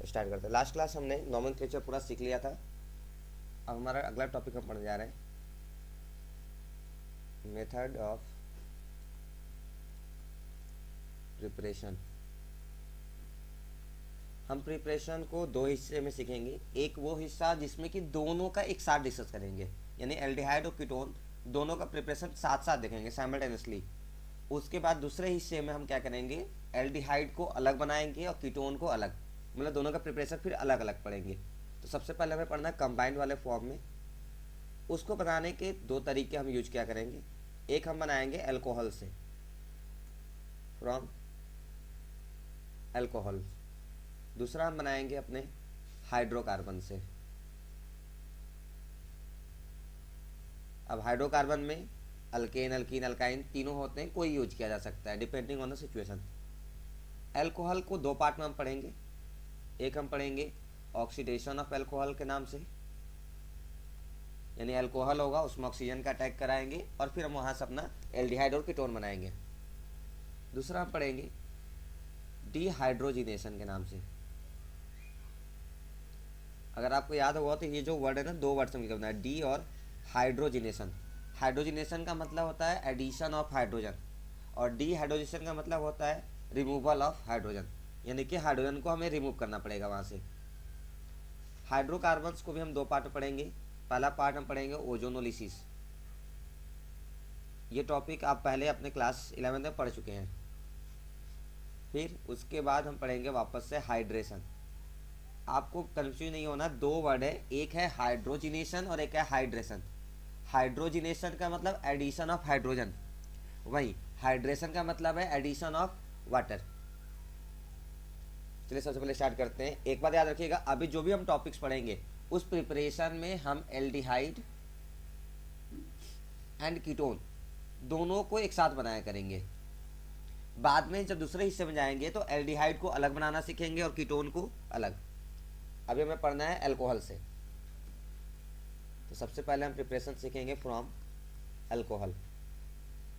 Start करते हैं। Last class हमने नॉमेनक्लेचर पूरा सीख लिया था। अब हमारा अगला टॉपिक हम पढ़ने जा रहे हैं, मेथड ऑफ प्रिपरेशन। हम प्रिपरेशन को दो हिस्से में सीखेंगे। एक वो हिस्सा जिसमें कि दोनों का एक साथ डिस्कस करेंगे, यानी एल्डिहाइड और कीटोन दोनों का प्रिपरेशन साथ साथ देखेंगे साइमल्टेनियसली। उसके बाद दूसरे हिस्से में हम क्या करेंगे, एल्डिहाइड को अलग बनाएंगे और कीटोन को अलग, मतलब दोनों का प्रिपरेशन फिर अलग अलग पढ़ेंगे। तो सबसे पहले हमें पढ़ना है कंबाइंड वाले फॉर्म में। उसको बनाने के दो तरीके हम यूज क्या करेंगे, एक हम बनाएंगे अल्कोहल से, फ्रॉम अल्कोहल। दूसरा हम बनाएंगे अपने हाइड्रोकार्बन से। अब हाइड्रोकार्बन में अल्केन, अल्कीन, अल्काइन तीनों होते हैं, कोई यूज किया जा सकता है depending on the situation. Alcohol को दो पार्ट में हम पढ़ेंगे। एक हम पढ़ेंगे ऑक्सीडेशन ऑफ अल्कोहल के नाम से, यानी अल्कोहल होगा उसमें ऑक्सीजन का अटैक कराएंगे और फिर हम वहां से अपना एल्डिहाइड और कीटोन बनाएंगे। दूसरा हम पढ़ेंगे डिहाइड्रोजिनेशन के नाम से। अगर आपको याद होगा तो ये जो वर्ड है ना, दो वर्ड से मिलकर बना है, डी और हाइड्रोजिनेशन। हाइड्रोजिनेशन का मतलब होता है एडिशन ऑफ हाइड्रोजन और डिहाइड्रोजिनेशन का मतलब होता है रिमूवल ऑफ हाइड्रोजन, यानी कि हाइड्रोजन को हमें रिमूव करना पड़ेगा वहां से। हाइड्रोकार्बन्स को भी हम दो पार्ट में पढ़ेंगे। पहला पार्ट हम पढ़ेंगे ओजोनोलिसिस। ये टॉपिक आप पहले अपने क्लास 11 में पढ़ चुके हैं। फिर उसके बाद हम पढ़ेंगे वापस से हाइड्रेशन। आपको कंफ्यूज नहीं होना, दो वर्ड है, एक है हाइड्रोजिनेशन और एक है हाइड्रेशन। हाइड्रोजिनेशन का मतलब एडिशन ऑफ हाइड्रोजन, वही हाइड्रेशन का मतलब है एडिशन ऑफ वाटर। चलिए सबसे पहले स्टार्ट करते हैं। एक बात याद रखिएगा, अभी जो भी हम टॉपिक्स पढ़ेंगे उस प्रिपरेशन में हम एल्डिहाइड एंड कीटोन दोनों को एक साथ बनाया करेंगे। बाद में जब दूसरे हिस्से में जाएंगे तो एल्डिहाइड को अलग बनाना सीखेंगे और कीटोन को अलग। अभी हमें पढ़ना है अल्कोहल से। तो सबसे पहले हम प्रिपरेशन सीखेंगे फ्रॉम अल्कोहल।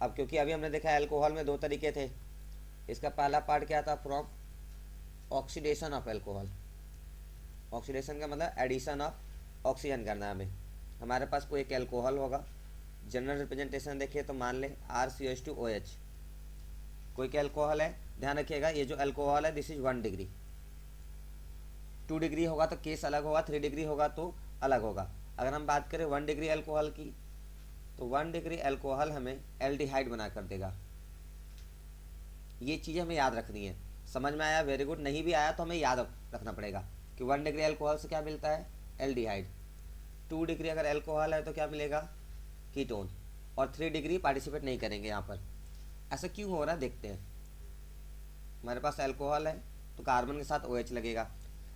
अब क्योंकि अभी हमने देखा अल्कोहल में दो तरीके थे, इसका पहला पार्ट क्या था, from oxidation of alcohol. Oxidation का मतलब एडिशन ऑफ ऑक्सीजन करना है हमें। हमारे पास कोई एक अल्कोहल होगा, जनरल रिप्रेजेंटेशन देखिए तो मान ले RCH2OH। कोई क्या अल्कोहल है, ध्यान रखिएगा ये जो अल्कोहल है दिस इज 1 डिग्री। 2 डिग्री होगा तो केस अलग होगा, 3 डिग्री होगा तो अलग होगा। अगर हम बात करें 1 डिग्री अल्कोहल की, तो 1 डिग्री अल्कोहल हमें एल्डिहाइड बना कर देगा। ये चीज़ हमें याद रखनी है। समझ में आया, वेरी गुड। नहीं भी आया तो हमें याद रखना पड़ेगा कि 1 डिग्री अल्कोहल से क्या मिलता है, एल्डिहाइड। 2 डिग्री अगर अल्कोहल है तो क्या मिलेगा, कीटोन। और 3 डिग्री पार्टिसिपेट नहीं करेंगे यहाँ पर। ऐसा क्यों हो रहा है देखते हैं। हमारे पास अल्कोहल है तो कार्बन के साथ OH लगेगा।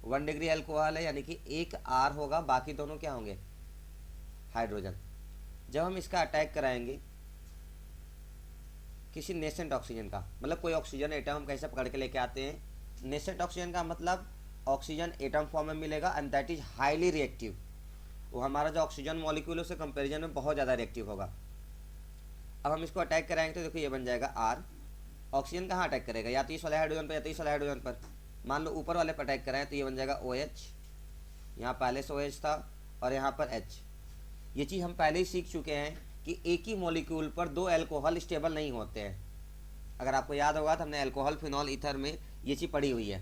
1 डिग्री अल्कोहल है यानी कि एक R होगा, बाकी दोनों क्या होंगे, हाइड्रोजन। जब हम इसका अटैक कराएंगे किसी नेसेंट ऑक्सीजन का, मतलब कोई ऑक्सीजन एटम हम कहीं से पकड़ के लेके आते हैं। नेसेंट ऑक्सीजन का मतलब ऑक्सीजन एटम फॉर्म में मिलेगा and that is highly reactive. वो हमारा जो ऑक्सीजन मॉलिक्यूल है उससे कंपेरिजन में बहुत ज़्यादा रिएक्टिव होगा। अब हम इसको अटैक कराएंगे तो देखो ये बन जाएगा R। ऑक्सीजन कहाँ अटैक करेगा, या तो इस वाले हाइड्रोजन पर या तो इस वाले हाइड्रोजन पर। मान लो ऊपर वाले पर अटैक कराएं तो ये बन जाएगा OH। यहाँ पहले से OH था और यहाँ पर H। ये चीज़ हम पहले ही सीख चुके हैं कि एक ही मॉलिक्यूल पर दो अल्कोहल स्टेबल नहीं होते हैं। अगर आपको याद होगा तो हमने अल्कोहल, फिनॉल, ईथर में ये चीज़ पढ़ी हुई है।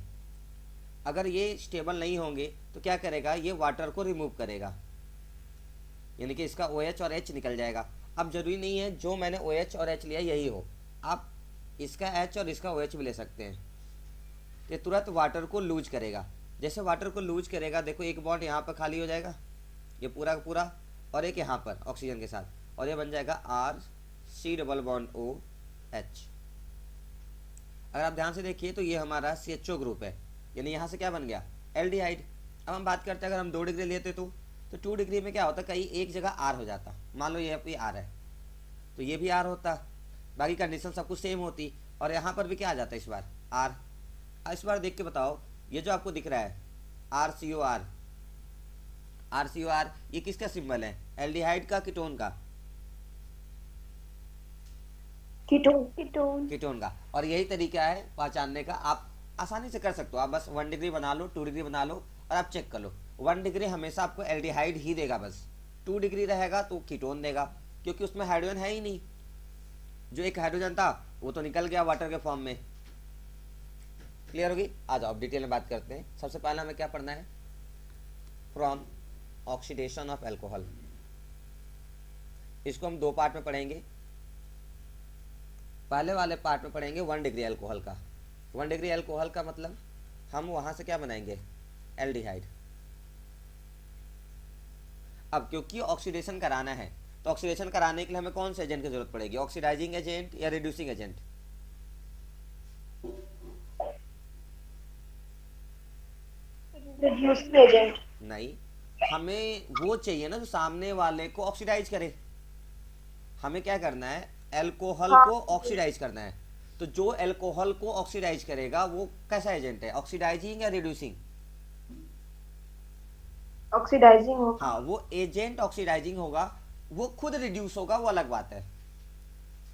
अगर ये स्टेबल नहीं होंगे तो क्या करेगा, ये वाटर को रिमूव करेगा, यानी कि इसका OH और H निकल जाएगा। अब जरूरी नहीं है जो मैंने OH और H लिया यही हो, आप इसका H और इसका OH भी ले सकते हैं। ये तुरंत वाटर को लूज करेगा। जैसे वाटर को लूज करेगा देखो एक बॉन्ड यहाँ पर खाली हो जाएगा, ये पूरा का पूरा, और एक यहाँ पर ऑक्सीजन के साथ, और ये बन जाएगा RC⋯OH। अगर आप ध्यान से देखिए तो ये हमारा CHO ग्रुप है, यानी यहाँ से क्या बन गया, एल्डिहाइड। अब हम बात करते हैं अगर हम 2 डिग्री लेते तो 2 डिग्री में क्या होता, कहीं एक जगह R हो जाता। मान लो ये भी R है तो ये भी R होता, बाकी कंडीशन सब कुछ सेम होती, और यहाँ पर भी क्या आ जाता इस बार, R। इस बार देख के बताओ, ये जो आपको दिख रहा है RCOR, RCOR ये किसका सिंबल है, एल्डिहाइड का, कीटोन का, कीटोन कीटोन कीटोन का। और यही तरीका है पहचानने का। आप आसानी से कर सकते हो आप, बस 1 डिग्री बना लो, 2 डिग्री बना लो और आप चेक कर लो। 1 डिग्री हमेशा आपको एल्डिहाइड ही देगा, बस 2 डिग्री रहेगा तो कीटोन देगा, क्योंकि उसमें हाइड्रोजन है ही नहीं। जो एक हाइड्रोजन था वो तो निकल गया वाटर के फॉर्म में। क्लियर होगी? आ जाओ अब डिटेल में बात करते हैं। सबसे पहले हमें क्या पढ़ना है? From oxidation of alcohol. इसको हम 2 पार्ट में पढ़ेंगे। पहले वाले पार्ट में पढ़ेंगे 1 डिग्री एल्कोहल का। 1 डिग्री एल्कोहल का मतलब हम वहां से क्या बनाएंगे? एल्डिहाइड। अब क्योंकि ऑक्सीडेशन कराना है तो ऑक्सीडेशन कराने के लिए हमें कौन से एजेंट की जरूरत पड़ेगी? ऑक्सीडाइजिंग एजेंट या रिड्यूसिंग एजेंट? Reducing agent. नहीं, हमें वो चाहिए ना जो सामने वाले को ऑक्सीडाइज करे। हमें क्या करना है? एल्कोहल हाँ, को ऑक्सीडाइज करना है। तो जो एल्कोहल को ऑक्सीडाइज करेगा वो कैसा एजेंट है? ऑक्सीडाइजिंग या रिड्यूसिंग? ऑक्सीडाइजिंग होगा। हाँ, वो एजेंट ऑक्सीडाइजिंग होगा। वो खुद रिड्यूस होगा वो अलग बात है,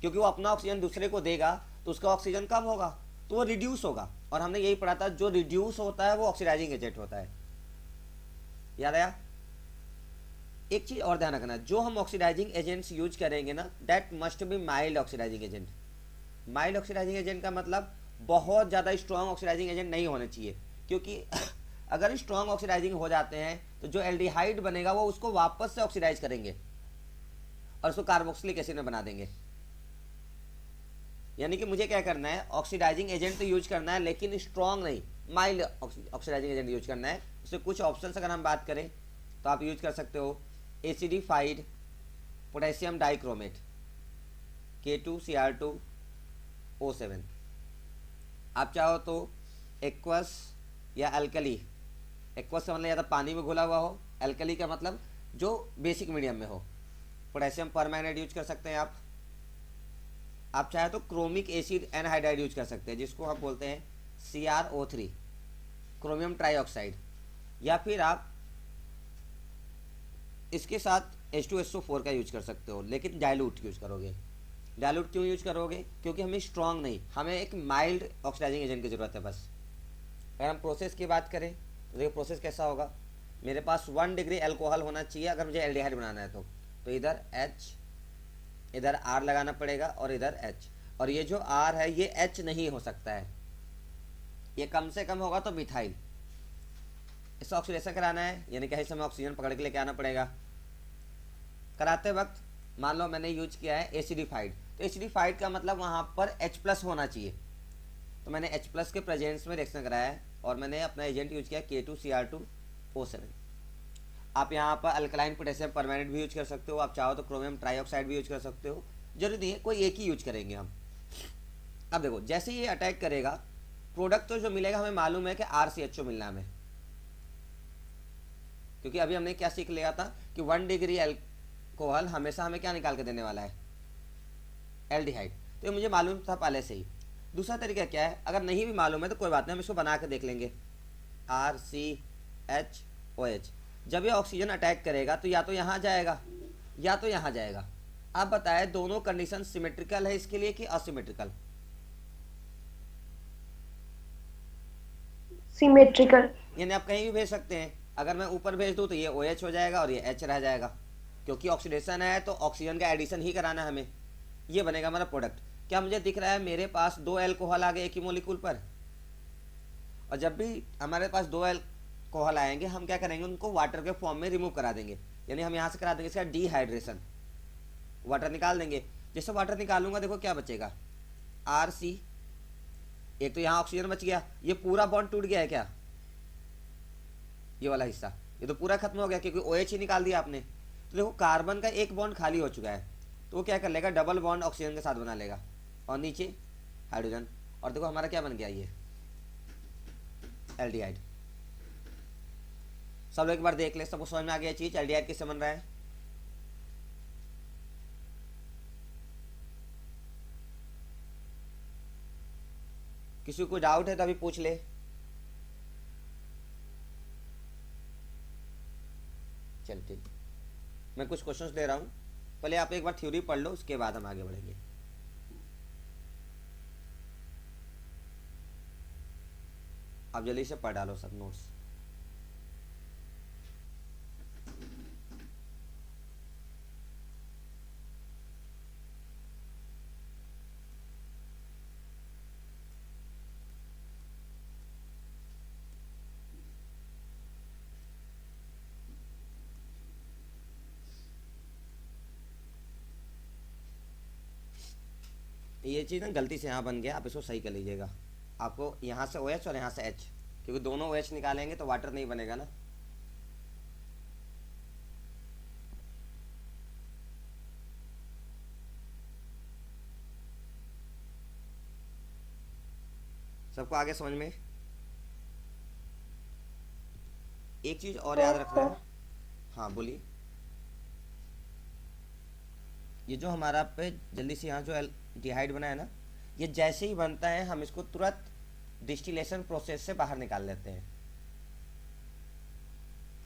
क्योंकि वो अपना ऑक्सीजन दूसरे को देगा तो उसका ऑक्सीजन कम होगा तो वो रिड्यूस होगा। और हमने यही पढ़ा था, जो रिड्यूस होता है वो ऑक्सीडाइजिंग एजेंट होता है। याद आया? एक चीज और ध्यान रखना, जो हम ऑक्सीडाइजिंग एजेंट्स यूज करेंगे ना, that must be mild oxidising agent. Mild oxidising agent का मतलब बहुत ज़्यादा स्ट्रॉन्ग ऑक्सीडाइजिंग एजेंट नहीं होने चाहिए, क्योंकि अगर स्ट्रॉन्ग ऑक्सीडाइजिंग हो जाते हैं तो जो एल्डिहाइड बनेगा वो उसको वापस से ऑक्सीडाइज करेंगे और उसको कार्बोक्सिलिक एसिड में बना देंगे। यानी कि मुझे क्या करना है? ऑक्सीडाइजिंग एजेंट तो यूज करना है लेकिन स्ट्रॉन्ग नहीं, माइल्ड ऑक्सीडाइजिंग एजेंट यूज करना है। उसमें कुछ ऑप्शंस अगर हम बात करें तो आप यूज कर सकते हो एसिडिफाइड पोटेशियम डाइक्रोमेट K2Cr2O7। आप चाहो तो एक्वस या अल्कली। एक्वस का मतलब या तो पानी में घुला हुआ हो, अल्कली का मतलब जो बेसिक मीडियम में हो। पोटेशियम परमैंगनेट यूज कर सकते हैं आप चाहे तो क्रोमिक एसिड एनहाइड्राइड यूज कर सकते हैं, जिसको हम बोलते हैं CrO3 क्रोमियम ट्राईऑक्साइड। या फिर आप इसके साथ H2SO4 का यूज कर सकते हो, लेकिन डाइल्यूट यूज करोगे। डाइल्यूट क्यों यूज करोगे? क्योंकि हमें स्ट्रॉन्ग नहीं, हमें एक माइल्ड ऑक्सीडाइजिंग एजेंट की जरूरत है बस। अगर हम प्रोसेस की बात करें तो देखिए प्रोसेस कैसा होगा। मेरे पास 1 डिग्री एल्कोहल होना चाहिए अगर मुझे एल्डिहाइड बनाना है तो इधर H, इधर R लगाना पड़ेगा और इधर H। और ये जो R है ये H नहीं हो सकता है, ये कम से कम होगा तो मिथाइल। इससे ऑक्सीडेशन कराना है, यानी कहीं से हमें ऑक्सीजन पकड़ के लेके आना पड़ेगा। कराते वक्त मान लो मैंने यूज किया है एसिडिफाइड, तो एसिडिफाइड का मतलब वहाँ पर H+ होना चाहिए। तो मैंने H+ के प्रेजेंस में रिएक्शन कराया है और मैंने अपना एजेंट यूज किया K2Cr2O7। आप यहाँ पर अल्कलाइन पोटेशियम परमैंगनेट भी यूज कर सकते हो, आप चाहो तो क्रोमियम ट्राईऑक्साइड भी यूज कर सकते हो, जरूरी नहीं है कोई एक ही यूज करेंगे हम। अब देखो जैसे ये अटैक करेगा, प्रोडक्ट तो जो मिलेगा हमें मालूम है कि RCHO मिलना है हमें, क्योंकि अभी हमने क्या सीख लिया था कि 1 डिग्री एल्कोहल हमेशा हमें क्या निकाल के देने वाला है? एल्डिहाइड। तो ये मुझे मालूम था पहले से ही। दूसरा तरीका क्या है? अगर नहीं भी मालूम है तो कोई बात नहीं, हम इसको बना के देख लेंगे। RCHOH। जब ये ऑक्सीजन अटैक करेगा तो या तो यहाँ जाएगा या तो यहाँ जाएगा। आप बताएं दोनों कंडीशन सिमेट्रिकल है इसके लिए कि असिमेट्रिकल? सिमेट्रिकल। यानी आप कहीं भी भेज सकते हैं। अगर मैं ऊपर भेज दूँ तो ये OH हो जाएगा और ये H रह जाएगा, क्योंकि ऑक्सीडेशन है तो ऑक्सीजन का एडिशन ही कराना है हमें। ये बनेगा हमारा प्रोडक्ट। क्या मुझे दिख रहा है मेरे पास 2 एल्कोहल आ गए एक ही मोलिक्यूल पर? और जब भी हमारे पास 2 एल्कोहल आएंगे हम क्या करेंगे? उनको वाटर के फॉर्म में रिमूव करा देंगे, यानी हम यहाँ से करा देंगे इसका डिहाइड्रेशन, वाटर निकाल देंगे। जैसे वाटर निकालूंगा देखो क्या बचेगा? RC। एक तो यहाँ ऑक्सीजन बच गया, ये पूरा बॉन्ड टूट गया है क्या? ये वाला हिस्सा ये तो पूरा खत्म हो गया, क्योंकि OH ही निकाल दिया आपने। तो देखो कार्बन का एक बॉन्ड खाली हो चुका है, तो वो क्या कर लेगा? डबल बॉन्ड ऑक्सीजन के साथ बना लेगा और नीचे हाइड्रोजन। और देखो हमारा क्या बन गया? ये एल्डिहाइड। सब लोग एक बार देख ले, सबको समझ में आ गया चीज एल्डिहाइड किससे बन रहा है? किसी को डाउट है तो अभी पूछ ले। चल ठीक, मैं कुछ क्वेश्चंस दे रहा हूँ, पहले आप एक बार थ्योरी पढ़ लो, उसके बाद हम आगे बढ़ेंगे। आप जल्दी से पढ़ डालो सब नोट्स। ये चीज़ ना गलती से यहाँ बन गया, आप इसको सही कर लीजिएगा। आपको यहाँ से ओ एच और यहाँ से एच, क्योंकि दोनों ओ एच निकालेंगे तो वाटर नहीं बनेगा ना। सबको आगे समझ में? एक चीज़ और याद रखना है। हाँ बोलिए। ये जो हमारा पे जल्दी से यहाँ जो एल्डिहाइड बना है ना, ये जैसे ही बनता है हम इसको तुरंत डिस्टिलेशन प्रोसेस से बाहर निकाल लेते हैं।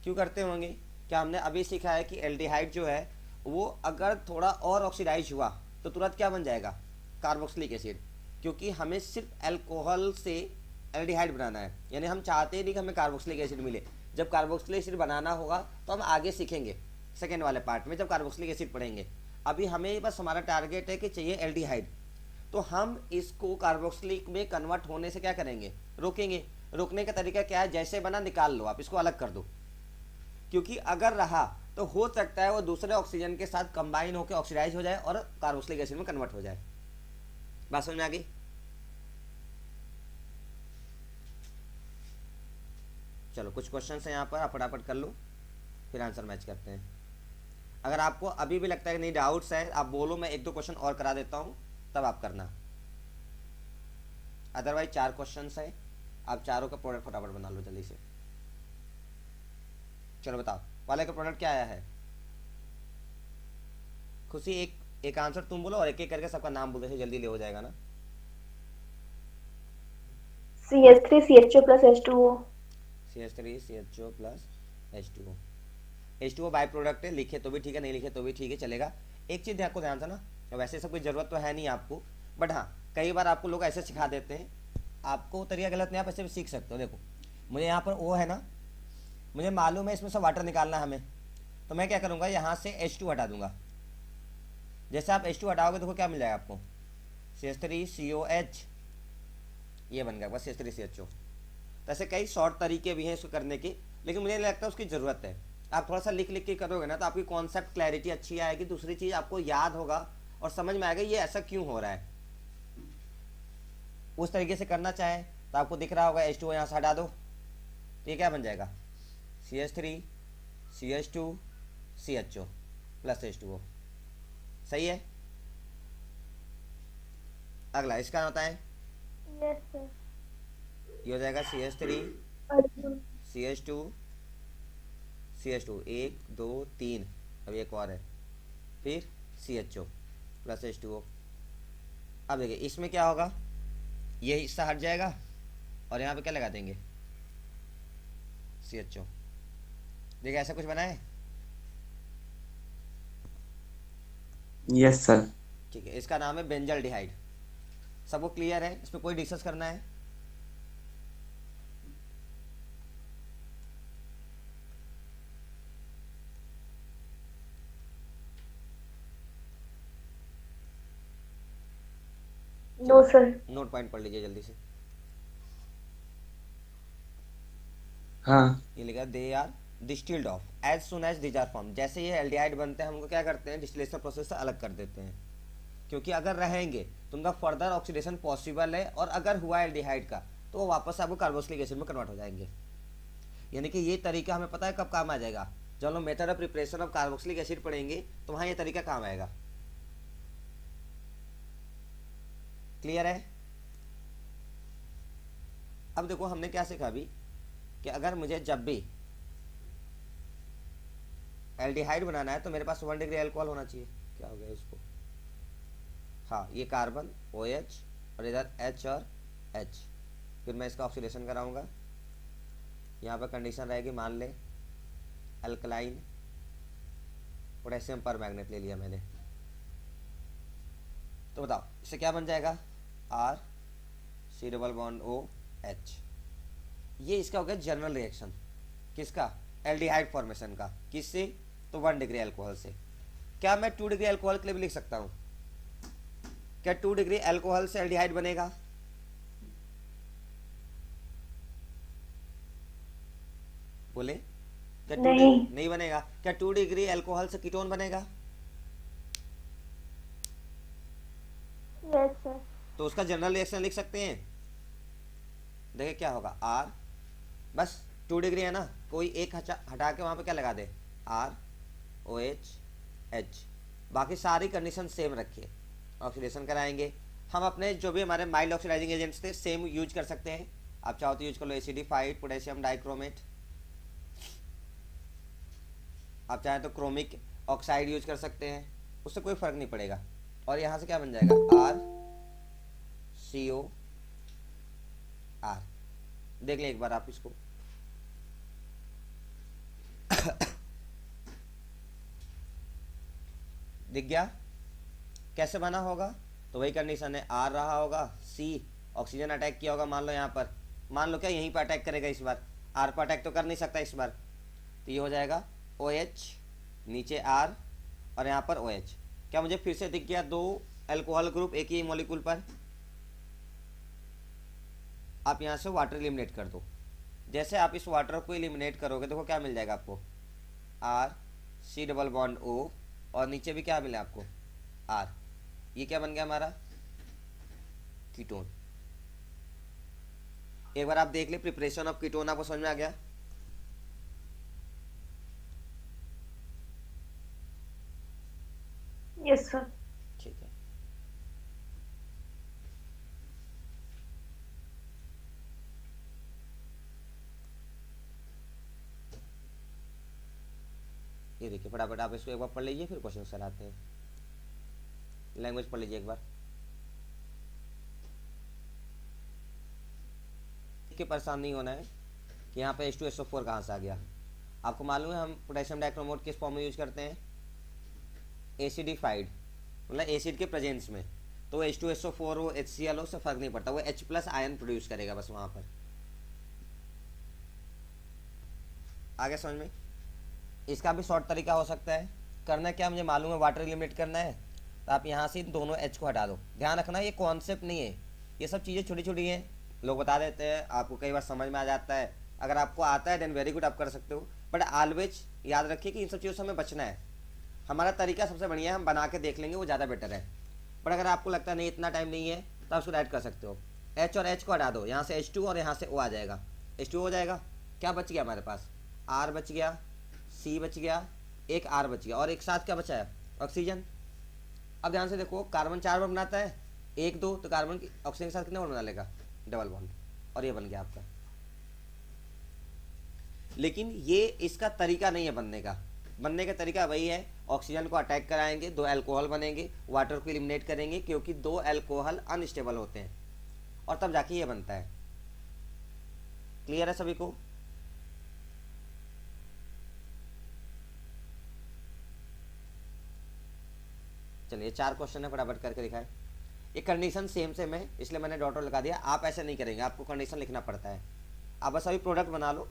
क्यों करते होंगे? क्या हमने अभी सीखा है कि एल्डिहाइड जो है वो अगर थोड़ा और ऑक्सीडाइज हुआ तो तुरंत क्या बन जाएगा? Carboxylic acid. क्योंकि हमें सिर्फ अल्कोहल से एल्डिहाइड बनाना है, यानी हम चाहते ही नहीं कि हमें कार्बोक्सिलिक एसिड मिले। जब कार्बोक्सिलिक एसिड बनाना होगा तो हम आगे सीखेंगे सेकेंड वाले पार्ट में, जब कार्बोक्सिलिक एसिड पढ़ेंगे। अभी हमें बस हमारा टारगेट है कि चाहिए एल्डिहाइड, तो हम इसको कार्बोक्सिलिक में कन्वर्ट होने से क्या करेंगे? रोकेंगे। रोकने का तरीका क्या है? जैसे बना निकाल लो, आप इसको अलग कर दो। क्योंकि अगर रहा तो हो सकता है वो दूसरे ऑक्सीजन के साथ कंबाइन होकर ऑक्सीडाइज हो जाए और कार्बोक्सिलिक एसिड में कन्वर्ट हो जाए। बात समझ में आ गई? चलो कुछ क्वेश्चन है यहाँ पर, आप फटाफट कर लो, फिर आंसर मैच करते हैं। अगर आपको अभी भी लगता है कि नहीं डाउट्स है, आप बोलो, मैं एक दो क्वेश्चन और करा देता हूँ, तब आप करना। अदरवाइज 4 क्वेश्चन है, आप चारों का प्रोडक्ट फटाफट बना लो जल्दी से। चलो बताओ, वाले का प्रोडक्ट क्या आया है? खुशी एक आंसर तुम बोलो और एक एक करके सबका नाम बोलते जल्दी ले हो जाएगा ना। CH3CHO plus H2O। CH3CHO plus H2O। H2O by product है, लिखे तो भी ठीक है, नहीं लिखे तो भी ठीक है, चलेगा। एक चीज़ आपको ध्यान था ना, वैसे सब कोई ज़रूरत तो है नहीं आपको, बट हाँ कई बार आपको लोग ऐसे सिखा देते हैं, आपको तरीका गलत नहीं, आप ऐसे भी सीख सकते हो। देखो मुझे यहाँ पर O है ना, मुझे मालूम है इसमें से वाटर निकालना है हमें, तो मैं क्या करूँगा, यहाँ से H2 हटा दूंगा। जैसे आप H2 हटाओगे देखो क्या मिल जाएगा आपको, CH3COH, ये बन गया बस CH3CHO। तो ऐसे कई शॉर्ट तरीके भी हैं इसको करने के, लेकिन मुझे नहीं लगता उसकी ज़रूरत है। आप थोड़ा सा लिख लिख के करोगे ना तो आपकी कॉन्सेप्ट क्लैरिटी अच्छी आएगी, दूसरी चीज़ आपको याद होगा और समझ में आएगा ये ऐसा क्यों हो रहा है। उस तरीके से करना चाहे तो आपको दिख रहा होगा H2O यहाँ से हटा दो, तो ये क्या बन जाएगा? CH3CH2CHO plus H2O। सही है? अगला इसका होता है, यस सर। ये हो जाएगा CH3 अर्जुन। CH2 CH2, 1 2 3, अब एक और है, फिर CHO प्लस H2O। अब देखिए इसमें क्या होगा, ये हिस्सा हट जाएगा और यहाँ पे क्या लगा देंगे? CHO। देखिए ऐसा कुछ बना है? Yes sir. ठीक है, इसका नाम है बेंजल्डिहाइड। सबको क्लियर है? इसमें कोई डिस्कस करना है? No sir. नोट पॉइंट पढ़ लीजिए जल्दी से। हाँ ये लिखा they are distilled off as soon as these are formed. जैसे ये एल्डिहाइड बनते हैं हमको क्या करते हैं, डिस्टिलेशन प्रोसेस से अलग कर देते हैं। क्योंकि अगर रहेंगे तो उनका फर्दर ऑक्सीडेशन पॉसिबल है, और अगर हुआ एल्डिहाइड का तो वो वापस आपको कार्बोक्सिलिक एसिड में कन्वर्ट हो जाएंगे। यानी कि ये तरीका हमें पता है कब काम आ जाएगा, जब हम method of preparation of carboxylic acid पढ़ेंगे तो वहाँ ये तरीका काम आएगा। क्लियर है? अब देखो हमने क्या सीखा अभी, कि अगर मुझे जब भी एल्डिहाइड बनाना है तो मेरे पास 1 डिग्री अल्कोहल होना चाहिए। क्या हो गया इसको? हाँ, ये कार्बन OH और इधर H और H, फिर मैं इसका ऑक्सीडेशन कराऊंगा। यहाँ पर कंडीशन रहेगी, मान ले अल्कलाइन पोटेशियम पर मैग्नेट ले लिया मैंने, तो बताओ इससे क्या बन जाएगा? R C double bond OH। ये इसका हो गया जनरल रिएक्शन, किसका, एल्डिहाइड फॉर्मेशन का, किससे, तो 1 डिग्री अल्कोहल से। क्या मैं 2 डिग्री अल्कोहल के लिए भी लिख सकता हूँ? क्या 2 डिग्री अल्कोहल से एल्डिहाइड बनेगा? बोले, क्या 2 नहीं। डिग्री नहीं बनेगा? क्या 2 डिग्री अल्कोहल से कीटोन बनेगा? Yes sir. तो उसका जनरल रिएक्शन लिख सकते हैं। देखिए क्या होगा, आर, बस 2 डिग्री है ना, कोई एक हटा के वहाँ पे क्या लगा दे, आर ओ एच एच, बाकी सारी कंडीशन सेम रखिए। ऑक्सीडेशन कराएंगे हम अपने जो भी हमारे माइल्ड ऑक्सीडाइजिंग एजेंट्स थे सेम यूज कर सकते हैं। आप चाहो तो यूज कर लो एसिडिफाइड पोटेशियम डाइक्रोमेट, आप चाहें तो क्रोमिक ऑक्साइड यूज कर सकते हैं, उससे कोई फर्क नहीं पड़ेगा। और यहाँ से क्या बन जाएगा, आर सी ओ आर। देख लें एक बार आप इसको, दिख गया कैसे बना होगा? तो वही कंडीशन है, आर रहा होगा, सी ऑक्सीजन अटैक किया होगा, मान लो यहाँ पर, मान लो क्या यहीं पर अटैक करेगा इस बार, आर पर अटैक तो कर नहीं सकता इस बार, तो ये हो जाएगा ओ एच, नीचे आर और यहाँ पर ओ एच। क्या मुझे फिर से दिख गया 2 अल्कोहल ग्रुप एक ही मॉलिक्यूल पर? आप यहाँ से वाटर एलिमिनेट कर दो। जैसे आप इस वाटर को एलिमिनेट करोगे देखो क्या मिल जाएगा आपको, R C double bond O, और नीचे भी क्या मिला आपको, आर। ये क्या बन गया हमारा, कीटोन। एक बार आप देख ले प्रिपरेशन ऑफ कीटोन, आपको समझ में आ गया? Yes sir. ठीक है, ये देखिए फटाफट आप इसको एक बार पढ़ लीजिए, फिर क्वेश्चन सर आते हैं। लैंग्वेज पढ़ लीजिए एक बार, कि परेशान नहीं होना है कि यहाँ पे H2SO4 कहाँ से आ गया। आपको मालूम है हम पोटेशियम डाइक्रोमेट किस फॉर्म में यूज करते हैं, एसिडिफाइड, मतलब एसिड के प्रेजेंस में। तो H2SO4 हो HCl हो से फर्क नहीं पड़ता, वो H+ आयन प्रोड्यूस करेगा बस वहाँ पर। आगे समझ में? इसका भी शॉर्ट तरीका हो सकता है, करना क्या मुझे मालूम है, वाटर एलिमिनेट करना है, तो आप यहाँ से इन दोनों H को हटा दो। ध्यान रखना ये कॉन्सेप्ट नहीं है, ये सब चीज़ें छोटी छोटी हैं, लोग बता देते हैं, आपको कई बार समझ में आ जाता है। अगर आपको आता है देन वेरी गुड, आप कर सकते हो, बट ऑलवेज याद रखिए कि इन सब चीज़ों से हमें बचना है। हमारा तरीका सबसे बढ़िया है, हम बना के देख लेंगे, वो ज़्यादा बेटर है। बट अगर आपको लगता है नहीं इतना टाइम नहीं है तो आप उसको ऐड कर सकते हो। H और H को हटा दो, यहाँ से H2 और यहाँ से O आ जाएगा, H2 हो जाएगा। क्या बच गया हमारे पास, R बच गया, C बच गया, एक R बच गया, और एक साथ क्या बचा है, ऑक्सीजन। अब ध्यान से देखो, कार्बन 4 बार बनाता है, 1 2, तो कार्बन ऑक्सीजन के साथ कितने बार बना लेगा, डबल बॉन्ड, और ये बन गया आपका। लेकिन ये इसका तरीका नहीं है बनने का, बनने का तरीका वही है, ऑक्सीजन को अटैक कराएंगे, 2 अल्कोहल बनेंगे, वाटर को एलिमिनेट करेंगे क्योंकि 2 अल्कोहल अनस्टेबल होते हैं, और तब जाके ये बनता है। क्लियर है सभी को? चलिए 4 क्वेश्चन है, फटाफट करके दिखाए। ये कंडीशन सेम सेम है इसलिए मैंने डॉट लगा दिया, आप ऐसे नहीं करेंगे, आपको कंडीशन लिखना पड़ता है। आप बस अभी प्रोडक्ट बना लो,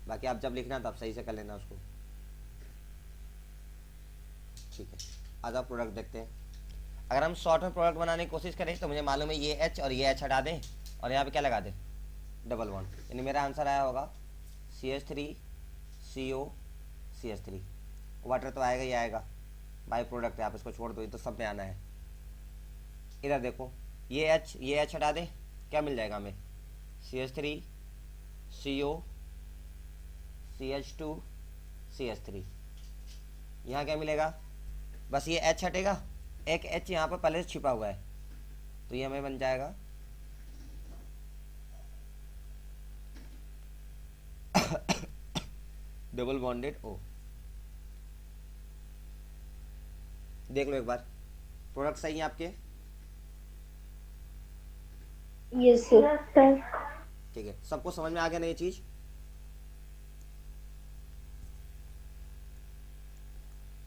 बाकी आप जब लिखना तो आप सही से कर लेना उसको। ठीक है, आज आप प्रोडक्ट देखते हैं। अगर हम शॉर्ट में प्रोडक्ट बनाने की कोशिश करें तो मुझे मालूम है ये H और ये H हटा दें और यहाँ पे क्या लगा दें, डबल बॉन्ड, यानी मेरा आंसर आया होगा CH3 CO CH3। वाटर तो आएगा ही आएगा, बाई प्रोडक्ट है, आप इसको छोड़ दो, ये तो सब में आना है। इधर देखो, ये H हटा दें, क्या मिल जाएगा हमें, CH3 CO CH2 CH3। यहाँ क्या मिलेगा, बस ये H हटेगा, एक H यहाँ पर पहले से छिपा हुआ है, तो ये हमें बन जाएगा डबल बॉन्डेड O। देख लो एक बार, प्रोडक्ट सही है आपके? Yes sir. ठीक है, सबको समझ में आ गया ना ये चीज?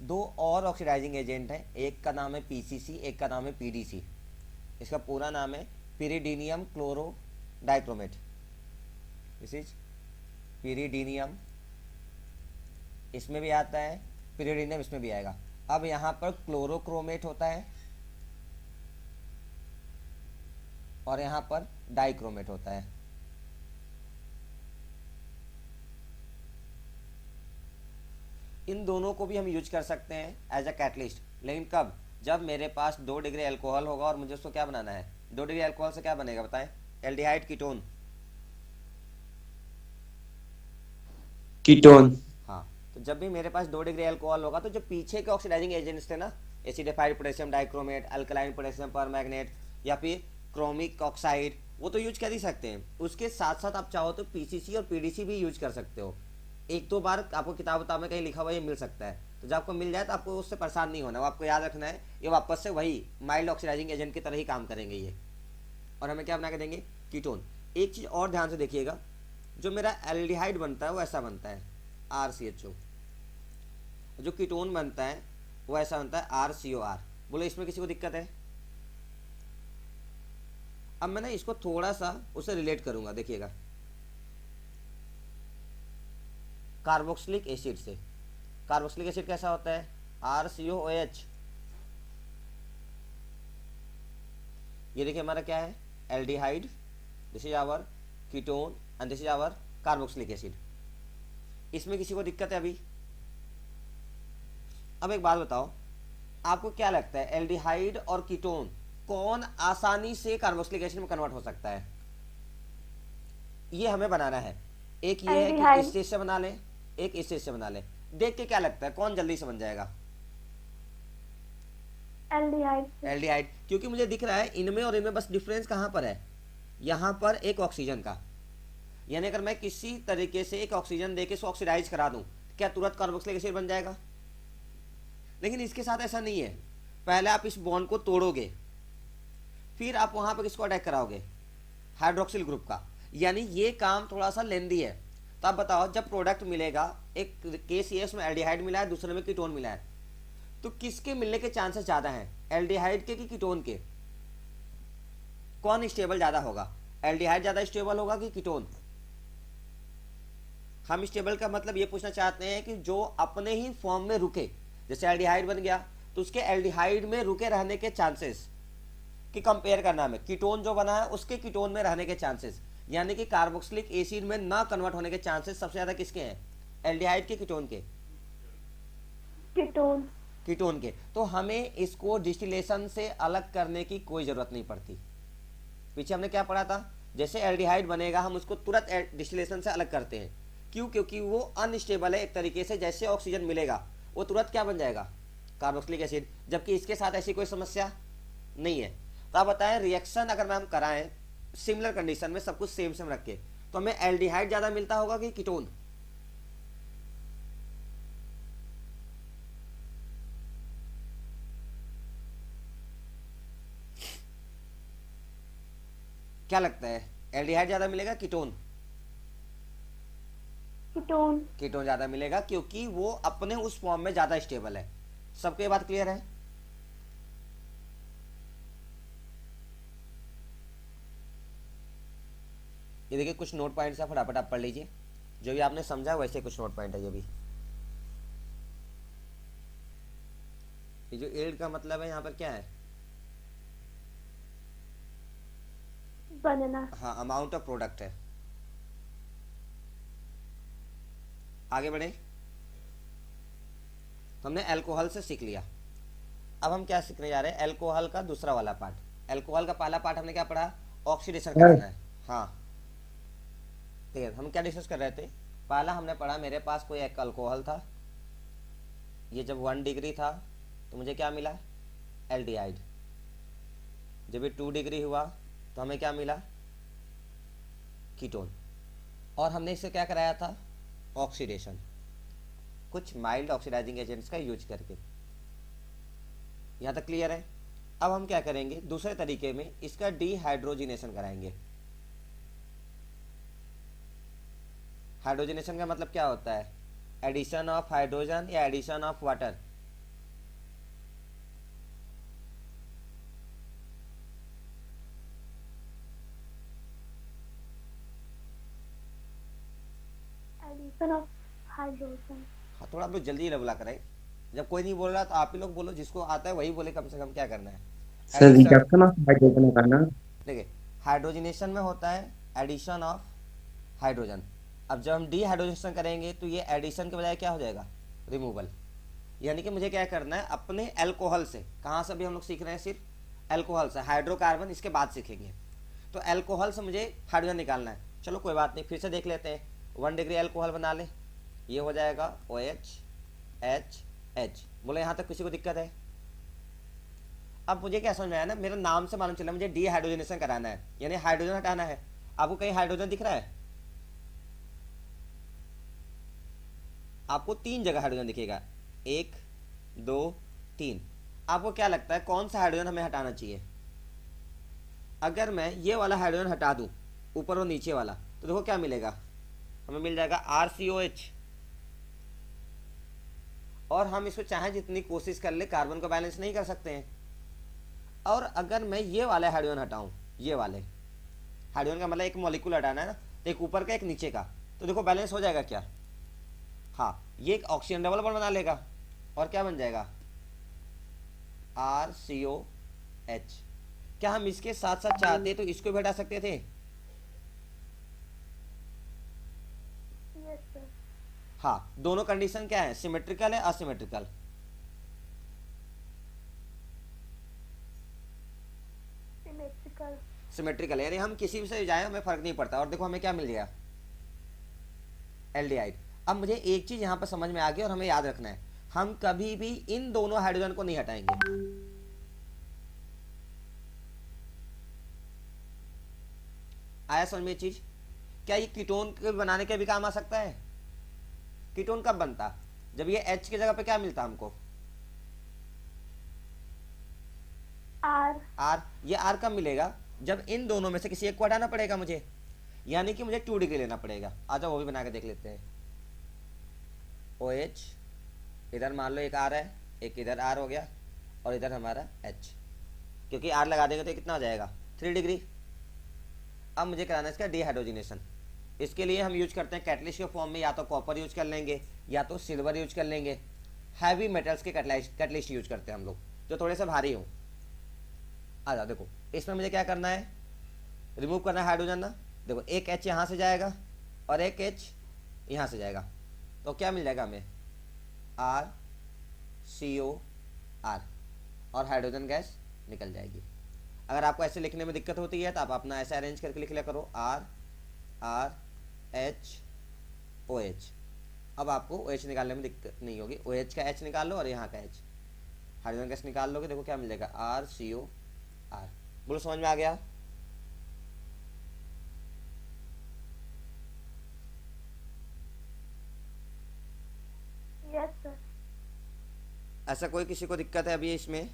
दो और ऑक्सीडाइजिंग एजेंट हैं, एक का नाम है PCC, एक का नाम है PDC। इसका पूरा नाम है पिरिडीनियम क्लोरो डाइक्रोमेट। दिस इज पीरिडीनियम, इसमें भी आता है, पीरिडीनियम इसमें भी आएगा। अब यहाँ पर क्लोरोक्रोमेट होता है और यहाँ पर डाइक्रोमेट होता है। इन दोनों को भी हम यूज कर सकते हैं एज अ कैटलिस्ट, लेकिन कब? जब मेरे पास 2 डिग्री अल्कोहल होगा और मुझे उसको क्या बनाना है। 2 डिग्री अल्कोहल से क्या बनेगा बताएं? Aldehyde ketone. कीटोन। हाँ, तो जब भी मेरे पास 2 डिग्री अल्कोहल होगा तो जो पीछे के ऑक्सीडाइजिंग एजेंट्स थे ना, acidified potassium dichromate, alkaline potassium permanganate या फिर क्रोमिक ऑक्साइड, वो तो यूज कर ही सकते हैं। उसके साथ साथ आप चाहो तो पीसीसी और पीडीसी भी यूज कर सकते हो। एक दो बार आपको किताब में कहीं लिखा हुआ ये मिल सकता है, तो जब आपको मिल जाए तो आपको उससे परेशान नहीं होना, वो आपको याद रखना है। ये वापस से वही माइल्ड ऑक्सीडाइजिंग एजेंट की तरह ही काम करेंगे ये, और हमें क्या बना के देंगे? कीटोन। एक चीज़ और ध्यान से देखिएगा, जो मेरा एल्डिहाइड बनता है वो ऐसा बनता है RCHO, जो कीटोन बनता है वो ऐसा बनता है RCOR। बोलो इसमें किसी को दिक्कत है? अब मैं ना इसको थोड़ा सा उसे रिलेट करूंगा, देखिएगा कार्बोक्सिलिक एसिड से। कार्बोक्सिलिक एसिड कैसा होता है? RCOOH। ये देखिए हमारा क्या है? Aldehyde, this is our ketone and this is our carboxylic acid. इसमें किसी को दिक्कत है अभी? अब एक बात बताओ, आपको क्या लगता है एल्डिहाइड और कीटोन कौन आसानी से कार्बोक्सिलिक एसिड में कन्वर्ट हो सकता है? ये हमें बनाना है। एक ये है कि एल्डिहाइड। इस चीज से बना ले, एक इस चीज से बना ले। देख के क्या लगता है कौन जल्दी से बन जाएगा? एल्डिहाइड। एल्डिहाइड, क्योंकि मुझे दिख रहा है इनमें और इनमें बस डिफरेंस कहाँ पर है? यहाँ पर एक ऑक्सीजन का। यानी अगर मैं किसी तरीके से एक ऑक्सीजन देके इसको ऑक्सीडाइज करा दूं, क्या तुरंत कार्बोक्सिलिक एसिड बन जाएगा? लेकिन इसके साथ ऐसा नहीं है। पहले आप इस बॉन्ड को तोड़ोगे, फिर आप वहां पर किसको अटैक कराओगे? हाइड्रोक्सिल ग्रुप का। यानी ये काम थोड़ा सा लेंदी है। तो आप बताओ, जब प्रोडक्ट मिलेगा, एक केस ये उसमें एल्डिहाइड मिला है, दूसरे में कीटोन मिला है, तो किसके मिलने के चांसेस ज्यादा हैं, एल्डिहाइड के कि कीटोन के? कौन स्टेबल ज्यादा होगा? एल्डिहाइड ज्यादा स्टेबल होगा कि कीटोन? हम स्टेबल का मतलब ये पूछना चाहते हैं कि जो अपने ही फॉर्म में रुके। जैसे एल्डिहाइड बन गया तो उसके एल्डिहाइड में रुके रहने के चांसेस की कंपेयर करना हमें, कीटोन जो बना है उसके कीटोन में रहने के चांसेस, यानी कि कार्बोक्सिलिक एसिड में ना कन्वर्ट होने के चांसेस सबसे ज्यादा किसके हैं? एल्डिहाइड के कीटोन के? कीटोन। कीटोन के। तो हमें इसको डिस्टिलेशन से अलग करने की कोई जरूरत नहीं पड़ती। पीछे हमने क्या पढ़ा था? जैसे एल्डिहाइड बनेगा हम उसको तुरंत डिस्टिलेशन से अलग करते हैं। क्यों? क्योंकि वो अनस्टेबल है एक तरीके से। जैसे ऑक्सीजन मिलेगा वो तुरंत क्या बन जाएगा? Carboxylic acid. जबकि इसके साथ ऐसी कोई समस्या नहीं है। तो आप बताएं, रिएक्शन अगर हम कराएं सिमिलर कंडीशन में, सब कुछ सेम सेम रख के, तो हमें एल्डिहाइड ज्यादा मिलता होगा कि कीटोन? क्या लगता है, एल्डिहाइड ज्यादा मिलेगा कीटोन? कीटोन। कीटोन ज्यादा मिलेगा, क्योंकि वो अपने उस फॉर्म में ज्यादा स्टेबल है। सबको ये बात क्लियर है? ये देखिए कुछ नोट पॉइंट्स है, फटाफट आप पढ़ लीजिए। जो भी आपने समझा वैसे कुछ नोट पॉइंट है ये भी। ये जो एल्ड का मतलब है यहाँ पर क्या है? बनना। हाँ, अमाउंट ऑफ प्रोडक्ट है। आगे बढ़े। तो हमने अल्कोहल से सीख लिया। अब हम क्या सीखने जा रहे हैं? अल्कोहल का दूसरा वाला पार्ट। अल्कोहल का पहला पार्ट हमने क्या पढ़ा? ऑक्सीडेशन कराना है। हाँ, ठीक है। हम क्या डिस्कस कर रहे थे? पहला हमने पढ़ा, मेरे पास कोई एक अल्कोहल था, ये जब 1 डिग्री था तो मुझे क्या मिला? एल्डिहाइड। जब ये 2 डिग्री हुआ तो हमें क्या मिला? कीटोन। और हमने इससे क्या कराया था? ऑक्सीडेशन, कुछ माइल्ड ऑक्सीडाइजिंग एजेंट्स का यूज करके। यहाँ तक क्लियर है? अब हम क्या करेंगे, दूसरे तरीके में इसका डिहाइड्रोजिनेशन कराएंगे। हाइड्रोजनेशन का मतलब क्या होता है? एडिशन ऑफ हाइड्रोजन या addition of water. Addition of hydrogen. हाँ, थोड़ा आप लोग जल्दी बोला करें। जब कोई नहीं बोल रहा तो आप ही लोग बोलो, जिसको आता है वही बोले, कम से कम क्या करना है। Sir addition, reduction of hydrogen का ना। देखिए हाइड्रोजनेशन में होता है एडिशन ऑफ हाइड्रोजन। अब जब हम डीहाइड्रोजनेशन करेंगे तो ये एडिशन के बजाय क्या हो जाएगा, रिमूवल। यानी कि मुझे क्या करना है, अपने एल्कोहल से, कहाँ से भी हम लोग सीख रहे हैं, सिर्फ एल्कोहल से, हाइड्रोकार्बन इसके बाद सीखेंगे। तो एल्कोहल से मुझे हाइड्रोजन निकालना है। चलो कोई बात नहीं, फिर से देख लेते हैं। 1 डिग्री एल्कोहल बना ले, ये हो जाएगा OH H। बोले यहाँ तक किसी को दिक्कत है? अब मुझे क्या समझ में आया ना, मेरा नाम से मालूम चला मुझे डीहाइड्रोजनेशन कराना है, यानी हाइड्रोजन हटाना है। आपको कहीं हाइड्रोजन दिख रहा है? आपको 3 जगह हाइड्रोजन दिखेगा, 1 2 3। आपको क्या लगता है कौन सा हाइड्रोजन हमें हटाना चाहिए? अगर मैं ये वाला हाइड्रोजन हटा दूं, ऊपर और नीचे वाला, तो देखो क्या मिलेगा, हमें मिल जाएगा RCOH। और हम इसको चाहे जितनी कोशिश कर ले कार्बन को बैलेंस नहीं कर सकते हैं। और अगर मैं ये वाले हाइड्रोजन हटाऊं, ये वाले हाइड्रोजन का मतलब एक मॉलिक्यूल हटाना है ना, तो एक ऊपर का एक नीचे का, तो देखो बैलेंस हो जाएगा क्या? हाँ, ये एक ऑक्सीजन डबल बॉन्ड बना लेगा और क्या बन जाएगा, RCOH। क्या हम इसके साथ साथ चाहते तो इसको भी हटा सकते थे? Yes sir. हाँ, दोनों कंडीशन क्या है, सिमेट्रिकल है असिमेट्रिकल? सिमेट्रिकल। सिमेट्रिकल, यानी हम किसी भी से जाए हमें फर्क नहीं पड़ता। और देखो हमें क्या मिल गया, एल्डिहाइड। अब मुझे एक चीज यहां पर समझ में आ गई और हमें याद रखना है, हम कभी भी इन दोनों हाइड्रोजन को नहीं हटाएंगे। आया समझ में ये चीज? क्या ये कीटोन के बनाने के भी काम आ सकता है? कीटोन कब बनता, जब ये H की जगह पे क्या मिलता हमको, R। ये R कब मिलेगा, जब इन दोनों में से किसी एक को हटाना पड़ेगा मुझे, यानी कि मुझे 2 डिग्री लेना पड़ेगा। आ जाओ वो भी बना के देख लेते हैं। OH, इधर मान लो एक R है, एक इधर R हो गया, और इधर हमारा H। क्योंकि R लगा देंगे तो कितना हो जाएगा, 3 डिग्री। अब मुझे कराना है इसका डीहाइड्रोजनेशन। इसके लिए हम यूज करते हैं कैटलिस्ट के फॉर्म में, या तो कॉपर यूज कर लेंगे या तो सिल्वर यूज कर लेंगे। हैवी मेटल्स के कैटलिस्ट यूज करते हैं हम लोग, जो थोड़े से भारी हों। आ जाओ देखो, इसमें मुझे क्या करना है, रिमूव करना है हाइड्रोजन ना। देखो एक H यहाँ से जाएगा और एक H यहाँ से जाएगा, तो क्या मिल जाएगा हमें, RCOR, और हाइड्रोजन गैस निकल जाएगी। अगर आपको ऐसे लिखने में दिक्कत होती है तो आप अपना ऐसे अरेंज करके लिख लिया करो, RRHOH। अब आपको OH निकालने में दिक्कत नहीं होगी, OH का H निकाल लो और यहाँ का H, हाइड्रोजन गैस निकाल लोगे, देखो क्या मिल जाएगा, RCOR। बोलो समझ में आ गया? Yes sir. ऐसा कोई किसी को दिक्कत है अभी इसमें?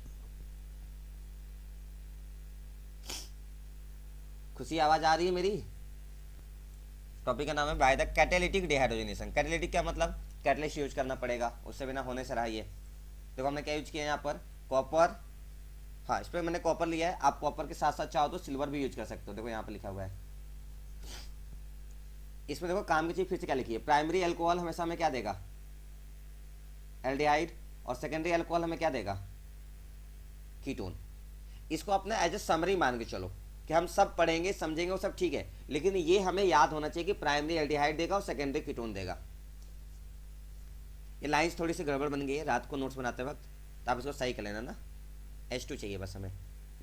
खुशी आवाज आ रही है मेरी? टॉपिक का नाम है by the catalytic dehydrogenation. Catalytic क्या मतलब, कैटलिस्ट यूज करना पड़ेगा, उससे बिना होने से रहा ये। देखो हमने क्या यूज किया यहाँ पर, कॉपर। हाँ, इस पर मैंने कॉपर लिया है, आप कॉपर के साथ साथ चाहो तो सिल्वर भी यूज कर सकते हो। देखो यहाँ पर लिखा हुआ है, इसमें देखो काम की चीज फिर से क्या लिखी है, प्राइमरी अल्कोहल हमेशा हमें क्या देगा, एल्डिहाइड, और सेकेंडरी अल्कोहल हमें क्या देगा, कीटोन। इसको अपना एज ए समरी मान के चलो कि हम सब पढ़ेंगे समझेंगे वो सब ठीक है, लेकिन ये हमें याद होना चाहिए कि प्राइमरी एल्डिहाइड देगा और सेकेंडरी कीटोन देगा। ये लाइंस थोड़ी सी गड़बड़ बन गई है रात को नोट्स बनाते वक्त, तो आप इसको सही कर लेना ना। H2 चाहिए बस हमें,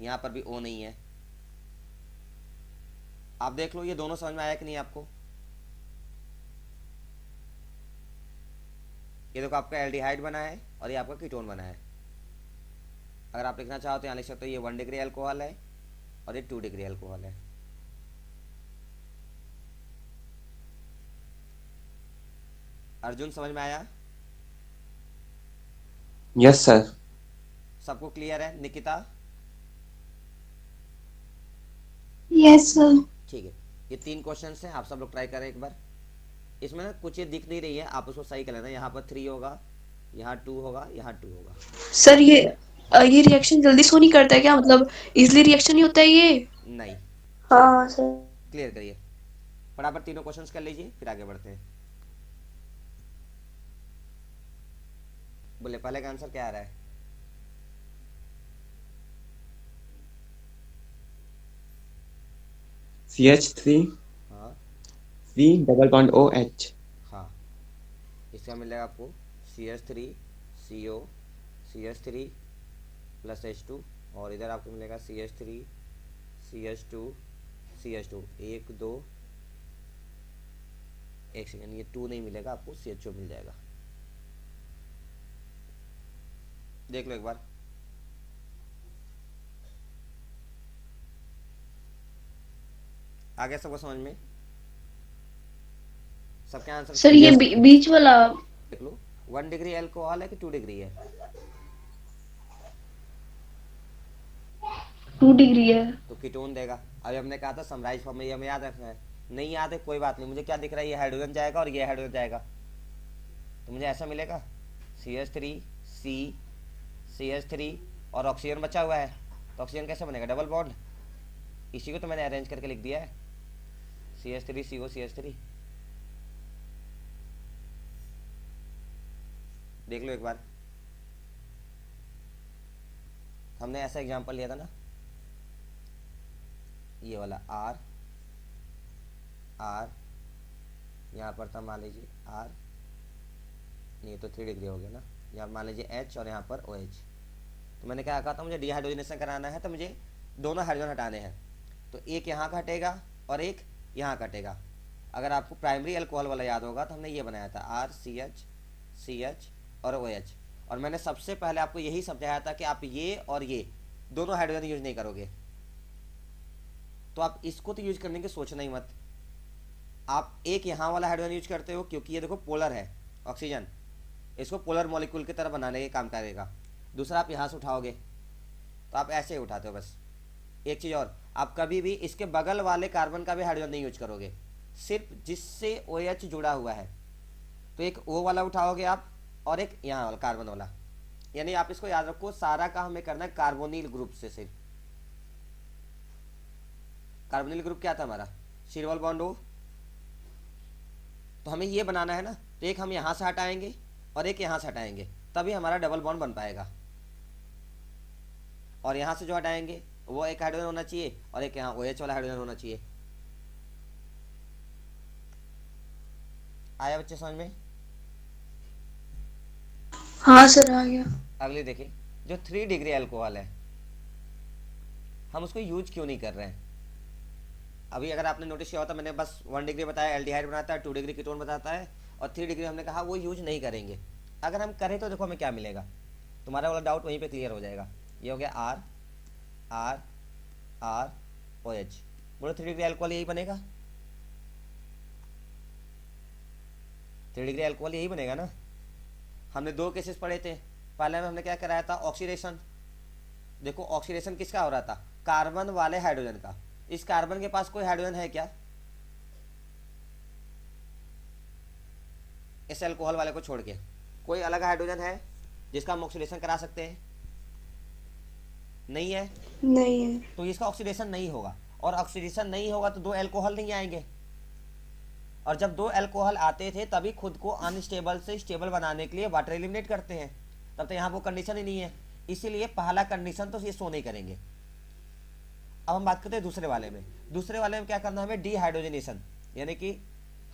यहाँ पर भी O नहीं है। आप देख लो ये दोनों समझ में आया कि नहीं आपको? ये देखो आपका एल्डिहाइड बना है और ये आपका कीटोन बना है। अगर आप लिखना चाहो तो यहाँ लिख सकते हो, ये 1 डिग्री अल्कोहल है और ये 2 डिग्री अल्कोहल है। अर्जुन समझ में आया? Yes sir. सबको क्लियर है? निकिता? Yes sir. ठीक है, ये 3 क्वेश्चन हैं, आप सब लोग ट्राई करें एक बार। इसमें ना कुछ ये दिख नहीं रही है, आप उसको सही कर लेना। यहाँ पर 3 होगा, यहाँ 2 होगा, यहाँ 2 होगा। सर ये रिएक्शन जल्दी से नहीं करता है क्या, मतलब इजली रिएक्शन नहीं होता है ये? नहीं, हाँ सर। क्लियर करिए, फटाफट तीनों क्वेश्चंस कर लीजिए फिर आगे बढ़ते हैं। बोले पहले का आंसर क्या आ रहा है? CH3 हाँ C डबल बॉन्ड OH। हाँ, इसका मिलेगा आपको CH3 CO CH3 plus H2, और इधर आपको मिलेगा CH3 CH2 CH2। एक दो, एक सेकेंड, ये 2 नहीं मिलेगा आपको, CHO मिल जाएगा। देख लो एक बार। आ गया सबको समझ में? सबके आंसर सर ये Yes, बीच वाला देख लो। 1 डिग्री अल्कोहल है कि 2 डिग्री है? 2 डिग्री है। तो कीटोन देगा। अभी हमने कहा था समराइज फॉर्म में, ये हमें याद रखना है। नहीं याद है कोई बात नहीं, मुझे क्या दिख रहा है, ये हाइड्रोजन जाएगा और ये हाइड्रोजन जाएगा, तो मुझे ऐसा मिलेगा CH3 C CH3 और ऑक्सीजन बचा हुआ है, तो ऑक्सीजन कैसे बनेगा? Double bond. इसी को तो मैंने अरेंज करके लिख दिया है, CH3 CO CH3। देख लो एक बार, हमने ऐसा एग्जांपल लिया था ना, ये वाला R R, यहाँ पर था मान लीजिए R, ये तो 3 डिग्री हो गया ना, यहाँ मान लीजिए H और यहाँ पर OH। तो मैंने क्या कहा था, मुझे डिहाइड्रोजनेशन कराना है तो मुझे दोनों हाइड्रोजन हटाने हैं, तो एक यहाँ का हटेगा और एक यहाँ का हटेगा। अगर आपको प्राइमरी अल्कोहल वाला याद होगा तो हमने ये बनाया था RCH CH और OH, और मैंने सबसे पहले आपको यही समझाया था कि आप ये और ये दोनों हाइड्रोजन यूज नहीं करोगे, तो आप इसको तो यूज करने की सोचना ही मत। आप एक यहाँ वाला हाइड्रोजन यूज करते हो क्योंकि ये देखो पोलर है ऑक्सीजन, इसको पोलर मॉलिक्यूल की तरह बनाने के काम करेगा। दूसरा आप यहाँ से उठाओगे तो आप ऐसे ही उठाते हो बस। एक चीज़ और, आप कभी भी इसके बगल वाले कार्बन का भी हाइड्रोजन नहीं यूज करोगे, सिर्फ जिससे OH जुड़ा हुआ है, तो एक O वाला उठाओगे आप और एक यहाँ वाला कार्बन वाला, यानी आप इसको याद रखो, सारा काम हमें करना है कार्बोनिल ग्रुप से। सिर्फ कार्बोनिल ग्रुप क्या था हमारा? सिर्वल बॉन्ड O, तो हमें ये बनाना है ना, तो एक हम यहाँ से हटाएंगे और एक यहाँ से हटाएंगे, तभी हमारा डबल बॉन्ड बन पाएगा। और यहाँ से जो हटाएंगे वो एक हाइड्रोजन होना चाहिए और एक यहाँ OH वाला हाइड्रोजन होना चाहिए। आया बच्चे समझ में? हाँ सर आ गया। अगली देखिए, जो 3 डिग्री अल्कोहल है, हम उसको यूज क्यों नहीं कर रहे हैं? अभी अगर आपने नोटिस किया होता, मैंने बस 1 डिग्री बताया एल्डिहाइड बनाता है, 2 डिग्री कीटोन बताता है, और 3 डिग्री हमने कहा वो यूज नहीं करेंगे। अगर हम करें तो देखो हमें क्या मिलेगा, तुम्हारा वाला डाउट वहीं पे क्लियर हो जाएगा। ये हो गया R R R OH, बोलो 3 डिग्री अल्कोहल यही बनेगा? 3 डिग्री अल्कोहल यही बनेगा ना। हमने 2 केसेस पढ़े थे, पहले में हमने क्या कराया था, ऑक्सीडेशन। देखो ऑक्सीडेशन किसका हो रहा था? कार्बन वाले हाइड्रोजन का। इस कार्बन के पास कोई हाइड्रोजन है क्या? इस अल्कोहल वाले को छोड़ के कोई अलग हाइड्रोजन है जिसका हम ऑक्सीडेशन करा सकते हैं? नहीं है, नहीं है। तो इसका ऑक्सीडेशन नहीं होगा, और ऑक्सीडेशन नहीं होगा तो 2 अल्कोहल नहीं आएंगे। और जब 2 अल्कोहल आते थे तभी खुद को अनस्टेबल से स्टेबल बनाने के लिए वाटर एलिमिनेट करते हैं, तब तो यहाँ वो कंडीशन ही नहीं है, इसीलिए पहला कंडीशन तो ये शो नहीं करेंगे। अब हम बात करते हैं दूसरे वाले में। दूसरे वाले में क्या करना है हमें? डीहाइड्रोजनेशन, यानी कि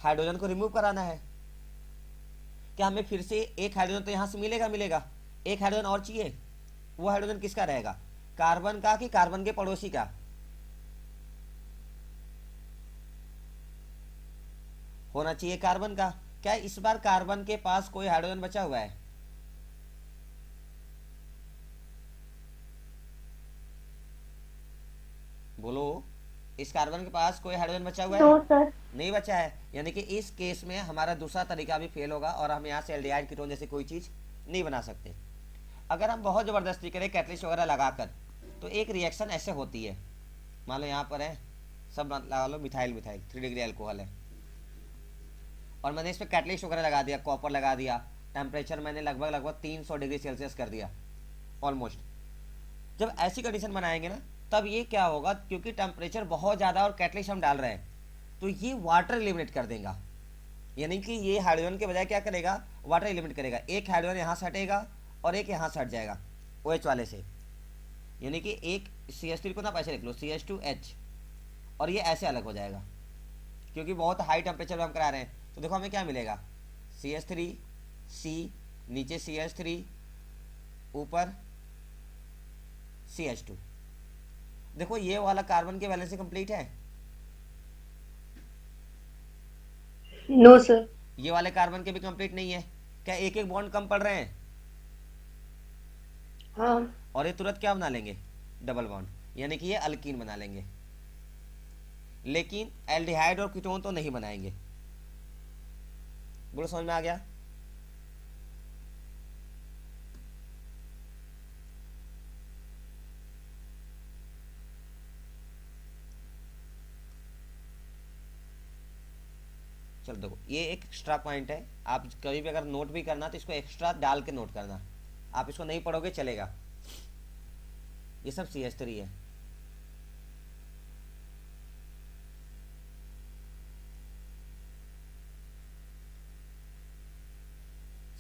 हाइड्रोजन को रिमूव कराना है। क्या हमें फिर से एक हाइड्रोजन तो यहाँ से मिलेगा, एक हाइड्रोजन और चाहिए। वो हाइड्रोजन किसका रहेगा? कार्बन का कि कार्बन के पड़ोसी का? होना चाहिए कार्बन का। क्या इस बार कार्बन के पास कोई हाइड्रोजन बचा हुआ है? बोलो, इस कार्बन के पास कोई हाइड्रोजन बचा हुआ है? No sir. नहीं बचा है, यानी कि इस केस में हमारा दूसरा तरीका भी फेल होगा और हम यहाँ से एल्डिहाइड कीटोन जैसी कोई चीज़ नहीं बना सकते। अगर हम बहुत ज़बरदस्ती करें कैटलिस्ट वगैरह लगाकर, तो एक रिएक्शन ऐसे होती है, मान लो यहाँ पर है, सब लगा लो मिथाइल 3 डिग्री अल्कोहल है, और मैंने इस पर कैटलिस्ट वगैरह लगा दिया, कॉपर लगा दिया, टेम्परेचर मैंने लगभग 300 डिग्री सेल्सियस कर दिया ऑलमोस्ट। जब ऐसी कंडीशन बनाएंगे ना, तब ये क्या होगा, क्योंकि टेम्परेचर बहुत ज़्यादा और कैटलिस्ट हम डाल रहे हैं, तो ये वाटर एलिमिनेट कर देगा। यानी कि ये हाइड्रोजन के बजाय क्या करेगा, वाटर एलिमिनेट करेगा। एक हाइड्रोजन यहाँ से हटेगा और एक यहाँ से हट जाएगा OH वाले से, यानी कि एक CH3 को ना पैसे लिख लो CH2H, और ये ऐसे अलग हो जाएगा क्योंकि बहुत हाई टेम्परेचर में हम करा रहे हैं। तो देखो हमें क्या मिलेगा, CH3C, नीचे CH3, ऊपर CH2। देखो ये वाला कार्बन की वैलेंसी कंप्लीट है, नो सर। ये वाले कार्बन के भी कंप्लीट नहीं है। क्या एक एक बॉन्ड कम पड़ रहे हैं, हाँ। और ये तुरंत क्या बना लेंगे, डबल बॉन्ड, यानी कि ये अल्कीन बना लेंगे। लेकिन एल्डिहाइड और कीटोन तो नहीं बनाएंगे। बोलो समझ में आ गया? चलो देखो ये एक एक्स्ट्रा पॉइंट है, आप कभी भी अगर नोट भी करना तो इसको एक्स्ट्रा डाल के नोट करना, आप इसको नहीं पढ़ोगे चलेगा। ये सब CH3 है।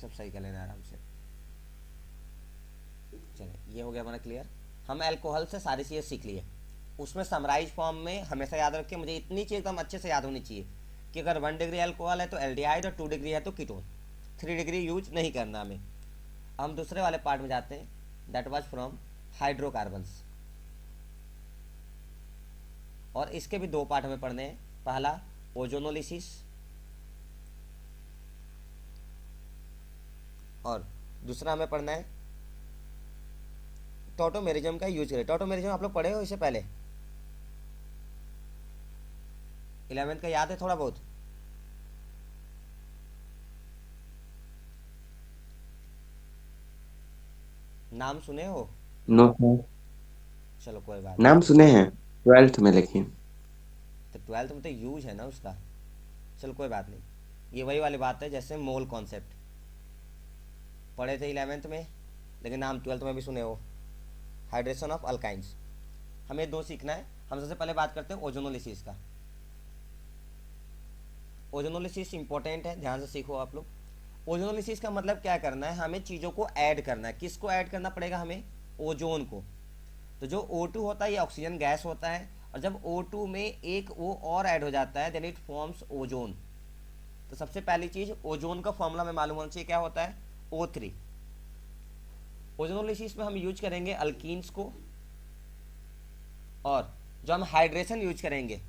सब सही कर लेना आराम से। चलिए ये हो गया हमारा क्लियर। हम अल्कोहल से सारी चीज़ें सीख लिए। उसमें समराइज फॉर्म में हमेशा याद रखिए, मुझे इतनी चीज़ एकदम अच्छे से याद होनी चाहिए कि अगर 1 डिग्री अल्कोहल है तो एल्डिहाइड और 2 डिग्री है तो कीटोन, 3 डिग्री यूज नहीं करना हमें। हम दूसरे वाले पार्ट में जाते हैं, दैट वाज फ्रॉम हाइड्रोकार्बन्स, और इसके भी 2 पार्ट हमें पढ़ने हैं। पहला ओजोनोलिसिस और दूसरा हमें पढ़ना है टॉटोमेरिज्म का यूज करें। टॉटोमेरिज्म आप लोग पढ़े हो इससे पहले, 11th का याद है थोड़ा बहुत? नाम सुने हो? नो सर, चलो कोई बात नाम सुने हैं 12th में लेकिन। नहीं, तो 12th में तो यूज है ना उसका। चलो कोई बात नहीं, ये वही वाली बात है जैसे मोल कॉन्सेप्ट पढ़े थे 11th में, लेकिन नाम 12th में भी सुने हो, हाइड्रेशन ऑफ अल्काइंस। हमें 2 सीखना है। हम सबसे पहले बात करते हैं ओजोनोलिसिस का। ओजोनोलिसिस इंपॉर्टेंट है, ध्यान से सीखो आप लोग। ओजोनोलिसिस का मतलब क्या करना है, हमें चीज़ों को ऐड करना है। किसको ऐड करना पड़ेगा हमें, ओजोन को। तो जो O2 होता है ये ऑक्सीजन गैस होता है, और जब O2 में एक O और ऐड हो जाता है देन इट फॉर्म्स ओजोन। तो सबसे पहली चीज़ ओजोन का फॉर्मूला में मालूम होना चाहिए, क्या होता है, O3। ओजोनोलिसिस में हम यूज करेंगे अल्कीन्स को, और जो हम हाइड्रेशन यूज करेंगे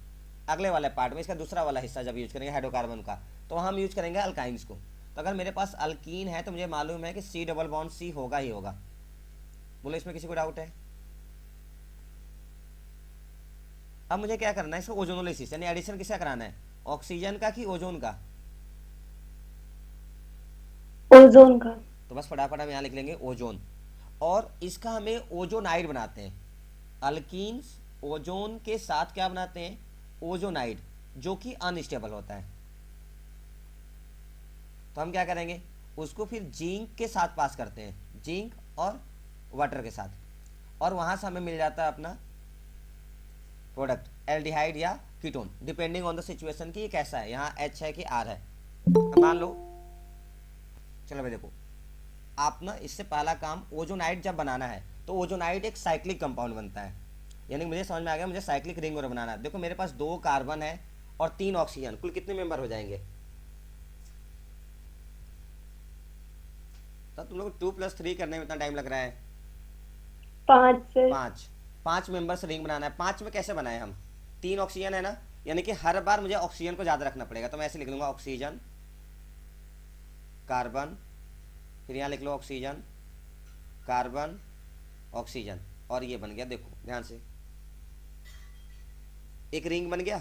अगले वाले पार्ट में, इसका दूसरा वाला हिस्सा जब यूज करेंगे हाइड्रोकार्बन का, तो हम यूज करेंगे अल्काइंस को। तो अगर मेरे पास अल्कीन है तो मुझे मालूम है कि C डबल बॉन्ड C होगा ही होगा। बोलो इसमें किसी को डाउट है? अब मुझे क्या करना है, इसको ओजोनोलिसिस यानी एडिशन किसका कराना है, ऑक्सीजन का कि ओजोन का? ओजोन का। तो बस फटाफट हम यहाँ लिख लेंगे ओजोन, और इसका हमें ओजोनाइड बनाते हैं। अल्कीन्स ओजोन के साथ क्या बनाते हैं, ओजोनाइड, जो कि अनस्टेबल होता है। तो हम क्या करेंगे, उसको फिर जिंक के साथ पास करते हैं, जिंक और वाटर के साथ, और वहां से हमें मिल जाता है अपना प्रोडक्ट एल्डिहाइड या ketone, depending on the situation कि ये कैसा है, यहाँ H है कि R है। मान लो, चलो भाई देखो, आप ना इससे पहला काम ओजोनाइड जब बनाना है तो ओजोनाइड एक साइक्लिक कंपाउंड बनता है, यानी मुझे समझ में आ गया, मुझे साइक्लिक रिंग और बनाना है। देखो मेरे पास 2 कार्बन है और 3 ऑक्सीजन, कुल कितने मेंबर हो जाएंगे? तो तुम लोग 2 + 3 करने में इतना टाइम लग रहा है? 5 से 5 मेंबर्स रिंग बनाना है। 5 में कैसे बनाए हम, 3 ऑक्सीजन है ना, यानी कि हर बार मुझे ऑक्सीजन को ज़्यादा रखना पड़ेगा। तो मैं ऐसे लिख लूँगा ऑक्सीजन, कार्बन, फिर यहाँ लिख लो ऑक्सीजन, कार्बन, ऑक्सीजन, और ये बन गया। देखो ध्यान से, एक रिंग बन गया।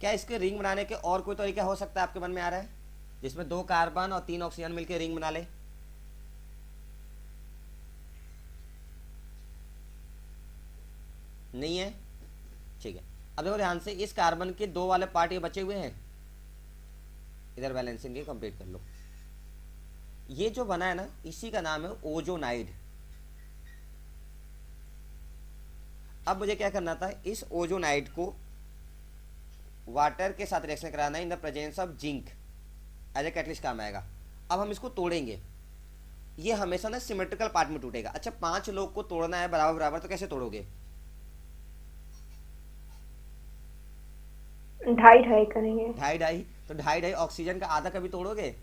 क्या इसके रिंग बनाने के और कोई तरीका हो सकता है आपके मन में आ रहा है, जिसमें 2 कार्बन और 3 ऑक्सीजन मिलकर रिंग बना ले? नहीं है, ठीक है। अब देखो ध्यान से, इस कार्बन के 2 वाले पार्ट ये बचे हुए हैं, इधर बैलेंसिंग के कंप्लीट कर लो। ये जो बना है ना, इसी का नाम है ओजोनाइड। अब मुझे क्या करना था, इस ओजोनाइड को वाटर के साथ रिएक्शन कराना है in the presence of zinc as a catalyst काम आएगा। अब हम इसको तोड़ेंगे, ये हमेशा ना सिमेट्रिकल पार्ट में टूटेगा। अच्छा 5 लोग को तोड़ना है बराबर बराबर, तो कैसे तोड़ोगे? ढाई ढाई करेंगे। ढाई ढाई, तो ढाई ढाई ऑक्सीजन का आधा कभी तोड़ोगे?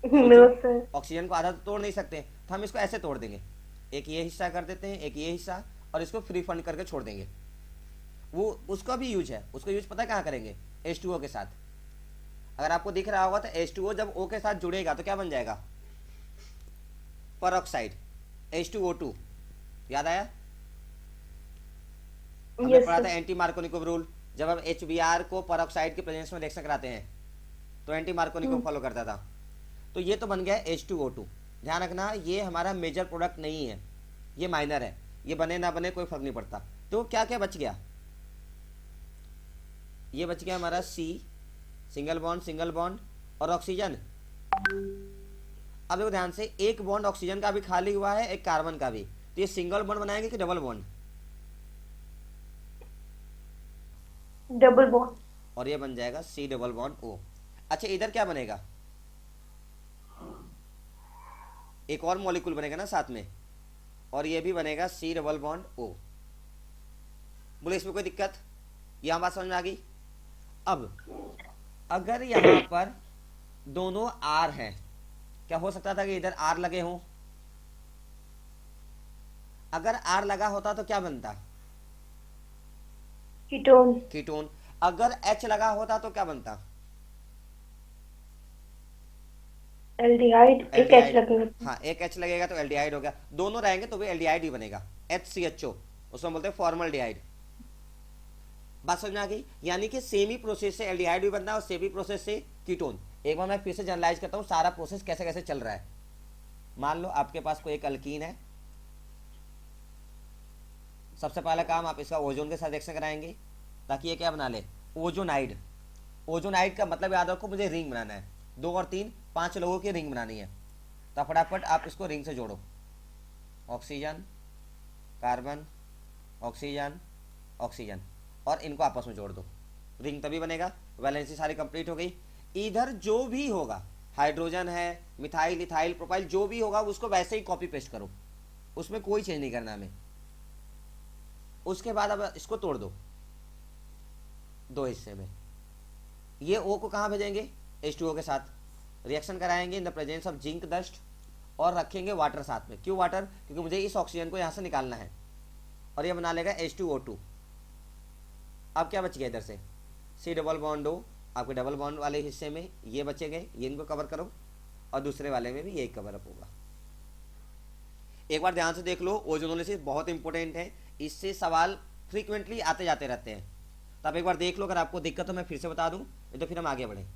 No sir. ऑक्सीजन को आधा तो तोड़ नहीं सकते, तो हम इसको ऐसे तोड़ देंगे, एक ये हिस्सा कर देते हैं, एक ये हिस्सा, और इसको फ्री फंड करके छोड़ देंगे। वो उसका भी यूज है, उसको यूज पता है कहाँ करेंगे? H2O के साथ। अगर आपको दिख रहा होगा तो H2O जब O के साथ जुड़ेगा तो क्या बन जाएगा? Peroxide, H2O2। याद आया? हमने यस पढ़ा था सर। Anti Markovnikov rule. जब हम HBr को परऑक्साइड के प्रेजेंस में रिएक्शन कराते हैं तो एंटी मार्कोनिकोव फॉलो करता था। तो ये तो बन गया H2O2। ध्यान रखना ये हमारा मेजर प्रोडक्ट नहीं है, ये माइनर है, ये बने ना बने कोई फर्क नहीं पड़ता। तो क्या क्या बच गया? ये बच गया हमारा C, सिंगल बॉन्ड और ऑक्सीजन। अब देखो ध्यान से, एक बॉन्ड ऑक्सीजन का भी खाली हुआ है, एक कार्बन का भी, तो ये सिंगल बॉन्ड बनाएंगे कि डबल बॉन्ड? Double bond. और ये बन जाएगा C डबल बॉन्ड O। अच्छा इधर क्या बनेगा? एक और मॉलिक्यूल बनेगा ना साथ में, और ये भी बनेगा C डबल बॉन्ड O। बोले इसमें कोई दिक्कत? यहाँ बात समझ में आ गई? अब अगर यहाँ पर दोनों R हैं, क्या हो सकता था कि इधर R लगे हों? अगर R लगा होता तो क्या बनता? कीटोन। कीटोन। अगर H लगा होता तो क्या बनता? एल्डिहाइड। एक एच एल्डिहाइड। लगेगा। हाँ एक H लगेगा तो एल्डिहाइड हो गया। दोनों रहेंगे तो भी एल्डिहाइड ही बनेगा, HCHO, उसमें बोलते हैं फॉर्मल्डिहाइड। बात समझ में आ गई? यानी कि सेम ही प्रोसेस से एल्डिहाइड भी बनना है और सेम ही प्रोसेस से कीटोन। एक बार मैं फिर से जनरलाइज करता हूँ सारा प्रोसेस कैसे कैसे चल रहा है। मान लो आपके पास कोई एक अल्कीन है, सबसे पहला काम आप इसका ओजोन के साथ रिएक्शन कराएंगे ताकि ये क्या बना ले? ओजोनाइड। ओजोनाइड का मतलब याद रखो, मुझे रिंग बनाना है, 2 और 3 5 लोगों की रिंग बनानी है। तो फटाफट आप इसको रिंग से जोड़ो, ऑक्सीजन कार्बन ऑक्सीजन ऑक्सीजन, और इनको आपस में जोड़ दो, रिंग तभी बनेगा। वैलेंसी सारी कंप्लीट हो गई। इधर जो भी होगा, हाइड्रोजन है, मिथाइल इथाइल प्रोपाइल, जो भी होगा उसको वैसे ही कॉपी पेस्ट करो, उसमें कोई चेंज नहीं करना हमें। उसके बाद अब इसको तोड़ दो 2 हिस्से में। ये O को कहाँ भेजेंगे? H2O के साथ रिएक्शन कराएंगे इन the presence of zinc dust, और रखेंगे वाटर साथ में। क्यों वाटर? क्योंकि मुझे इस ऑक्सीजन को यहाँ से निकालना है, और ये बना लेगा H2O2। अब क्या बच गया इधर से? C double bond O। आपके डबल बॉन्ड वाले हिस्से में ये बचे गए, ये इनको कवर करो, और दूसरे वाले में भी यही कवर अप होगा। एक बार ध्यान से देख लो, ओजोनोलिसिस बहुत इंपॉर्टेंट है, इससे सवाल फ्रीक्वेंटली आते जाते रहते हैं। तो आप एक बार देख लो, अगर आपको दिक्कत हो मैं फिर से बता दूं, नहीं तो फिर हम आगे बढ़े।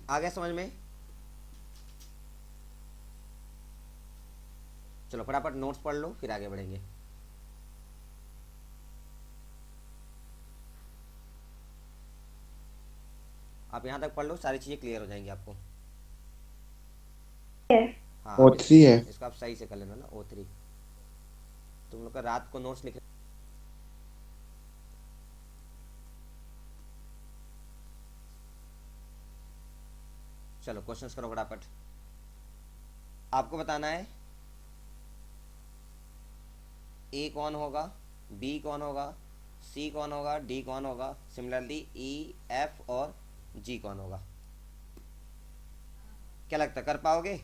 आ गया समझ में? चलो फटाफट नोट्स पढ़ लो फिर आगे बढ़ेंगे। आप यहाँ तक पढ़ लो, सारी चीजें क्लियर हो जाएंगी आपको। हाँ O3 है। इसको आप सही से कर लेना ना, O3। तुम लोग का रात को नोट्स लिख, चलो क्वेश्चंस करो फटाफट। आपको बताना है ए कौन होगा, बी कौन होगा, सी कौन होगा, डी कौन होगा, सिमिलरली ई एफ और जी कौन होगा। क्या लगता है कर पाओगे?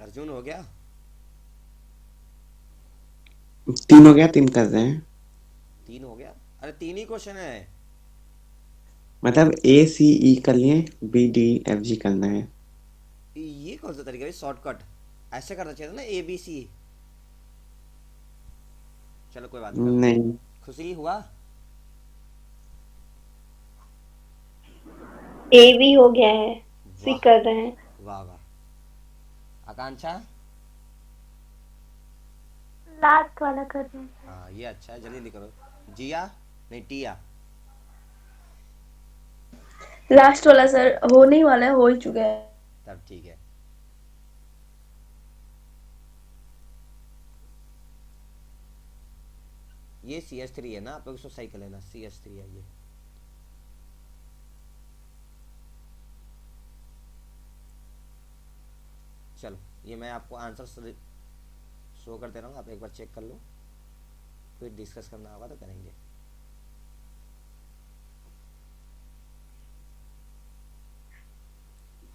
अर्जुन हो गया? 3 हो गया, 3 कर रहे हैं। 3 हो गया? अरे 3 ही क्वेश्चन है। मतलब A C E कर लिए, B D F G करना है। ये कौन सा तरीका है? शॉर्टकट ऐसे करना चाहिए था ना, ए बी सी। चलो कोई बात नहीं, नहीं। खुशी हुआ? ए भी हो गया है, सी वाह कर रहे हैं। वाह वाह। आकांक्षा, लास्ट वाला कर रहे हैं। हाँ ये अच्छा है, जल्दी लिखो। जिया, नहीं टिया। लास्ट वाला सर होने ही वाला है, हो ही चुका है। तब ठीक है। ये CH3 है ना, आप लोग इसको सही कर लेना, CH3 है ये। चलो ये मैं आपको आंसर शो कर दे रहा हूँ, आप एक बार चेक कर लो, फिर डिस्कस करना होगा तो करेंगे।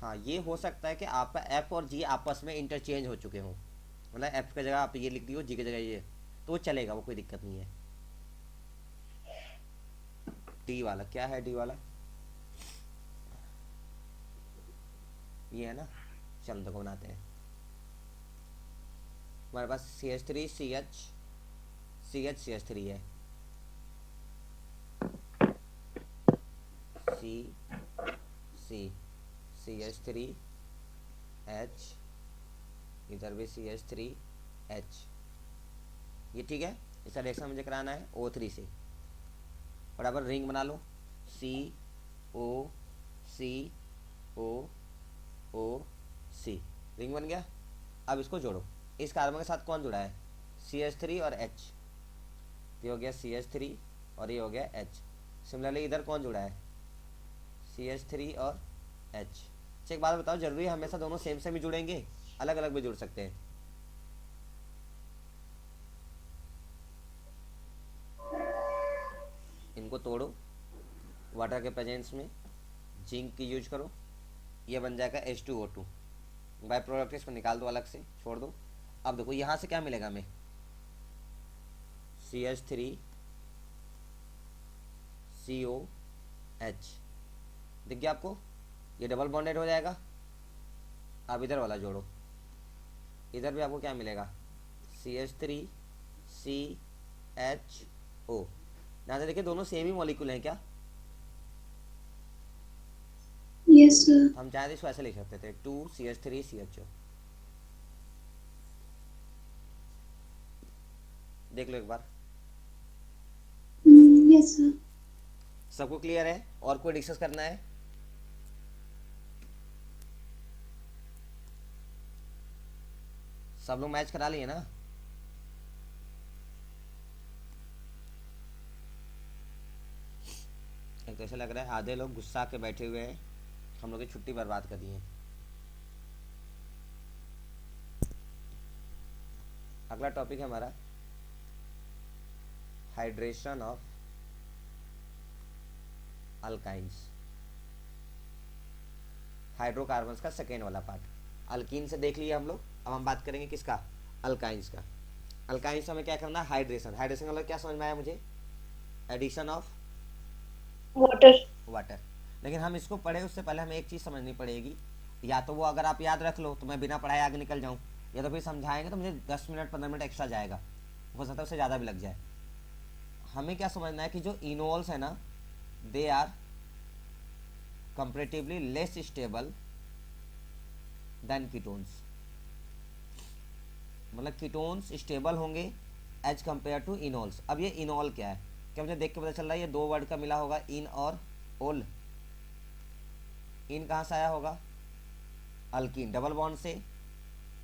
हाँ ये हो सकता है कि आपका एफ और जी आपस में इंटरचेंज हो चुके हों, मतलब एफ की जगह आप ये लिख दी हो, जी की जगह ये, तो वो चलेगा, वो कोई दिक्कत नहीं है। डी वाला क्या है, डी वाला ये है ना। चलो देखो बनाते हैं। हमारे पास CH3 CH CH CH3 है, C C CH3 H, इधर भी CH3 H। ये ठीक है, इसका रिएक्शन मुझे कराना है O3 से। बराबर रिंग बना लो, CO CO OC, रिंग बन गया। अब इसको जोड़ो, इस कार्बन के साथ कौन जुड़ा है, CH3 और H, ये हो गया CH3 और ये हो गया H। सिमिलरली इधर कौन जुड़ा है, CH3 और H। एक बात बताओ, जरूरी है हमेशा दोनों सेम सेम ही जुड़ेंगे, अलग अलग भी जुड़ सकते हैं? इनको तोड़ो, वाटर के प्रेजेंस में जिंक की यूज करो, ये बन जाएगा H2O2। बाय प्रोडक्ट इसको निकाल दो, अलग से छोड़ दो। अब देखो यहाँ से क्या मिलेगा हमें, CH3 COH, दिख गया आपको, ये डबल बॉन्डेड हो जाएगा। अब इधर वाला जोड़ो, इधर भी आपको क्या मिलेगा, CH3 CHO। यहाँ से देखिए दोनों सेम ही मॉलिक्यूल हैं क्या, यस सर। हम चाहे तो इसको ऐसे लिख सकते थे 2CH3 CHO। देख लो एक बार, यस सर। सबको क्लियर है? और कोई डिस्कस करना है? सब लोग मैच करा लिए ना? एक तो ऐसा लग रहा है आधे लोग गुस्सा के बैठे हुए हैं, हम लोग की छुट्टी बर्बाद कर दी है। अगला टॉपिक है हमारा हाइड्रेशन ऑफ अल्काइंस, हाइड्रोकार्बन्स का सेकेंड वाला पार्ट। अल्कीन से देख लिया हम लोग, अब हम बात करेंगे किसका, अल्काइंस का। अल्काइंस हमें क्या करना है, हाइड्रेशन। हाइड्रेशन का मतलब क्या समझ में आया मुझे, एडिशन ऑफ वाटर। वाटर। लेकिन हम इसको पढ़े उससे पहले हमें एक चीज़ समझनी पड़ेगी, या तो वो अगर आप याद रख लो तो मैं बिना पढ़ाए आगे निकल जाऊँ, या तो फिर समझाएंगे तो मुझे 10 मिनट 15 मिनट एक्स्ट्रा जाएगा, हो सकता है उससे ज़्यादा भी लग जाए। हमें क्या समझना है कि जो इनोल्स है ना, they are comparatively less stable than ketones, मतलब कीटोन्स स्टेबल होंगे एज कंपेयर टू इनोल्स। अब ये इनोल क्या है, क्या मुझे देख के पता चल रहा है, ये दो वर्ड का मिला होगा, इन और ओल। इन कहाँ से आया होगा, अल्कीन डबल बॉन्ड से,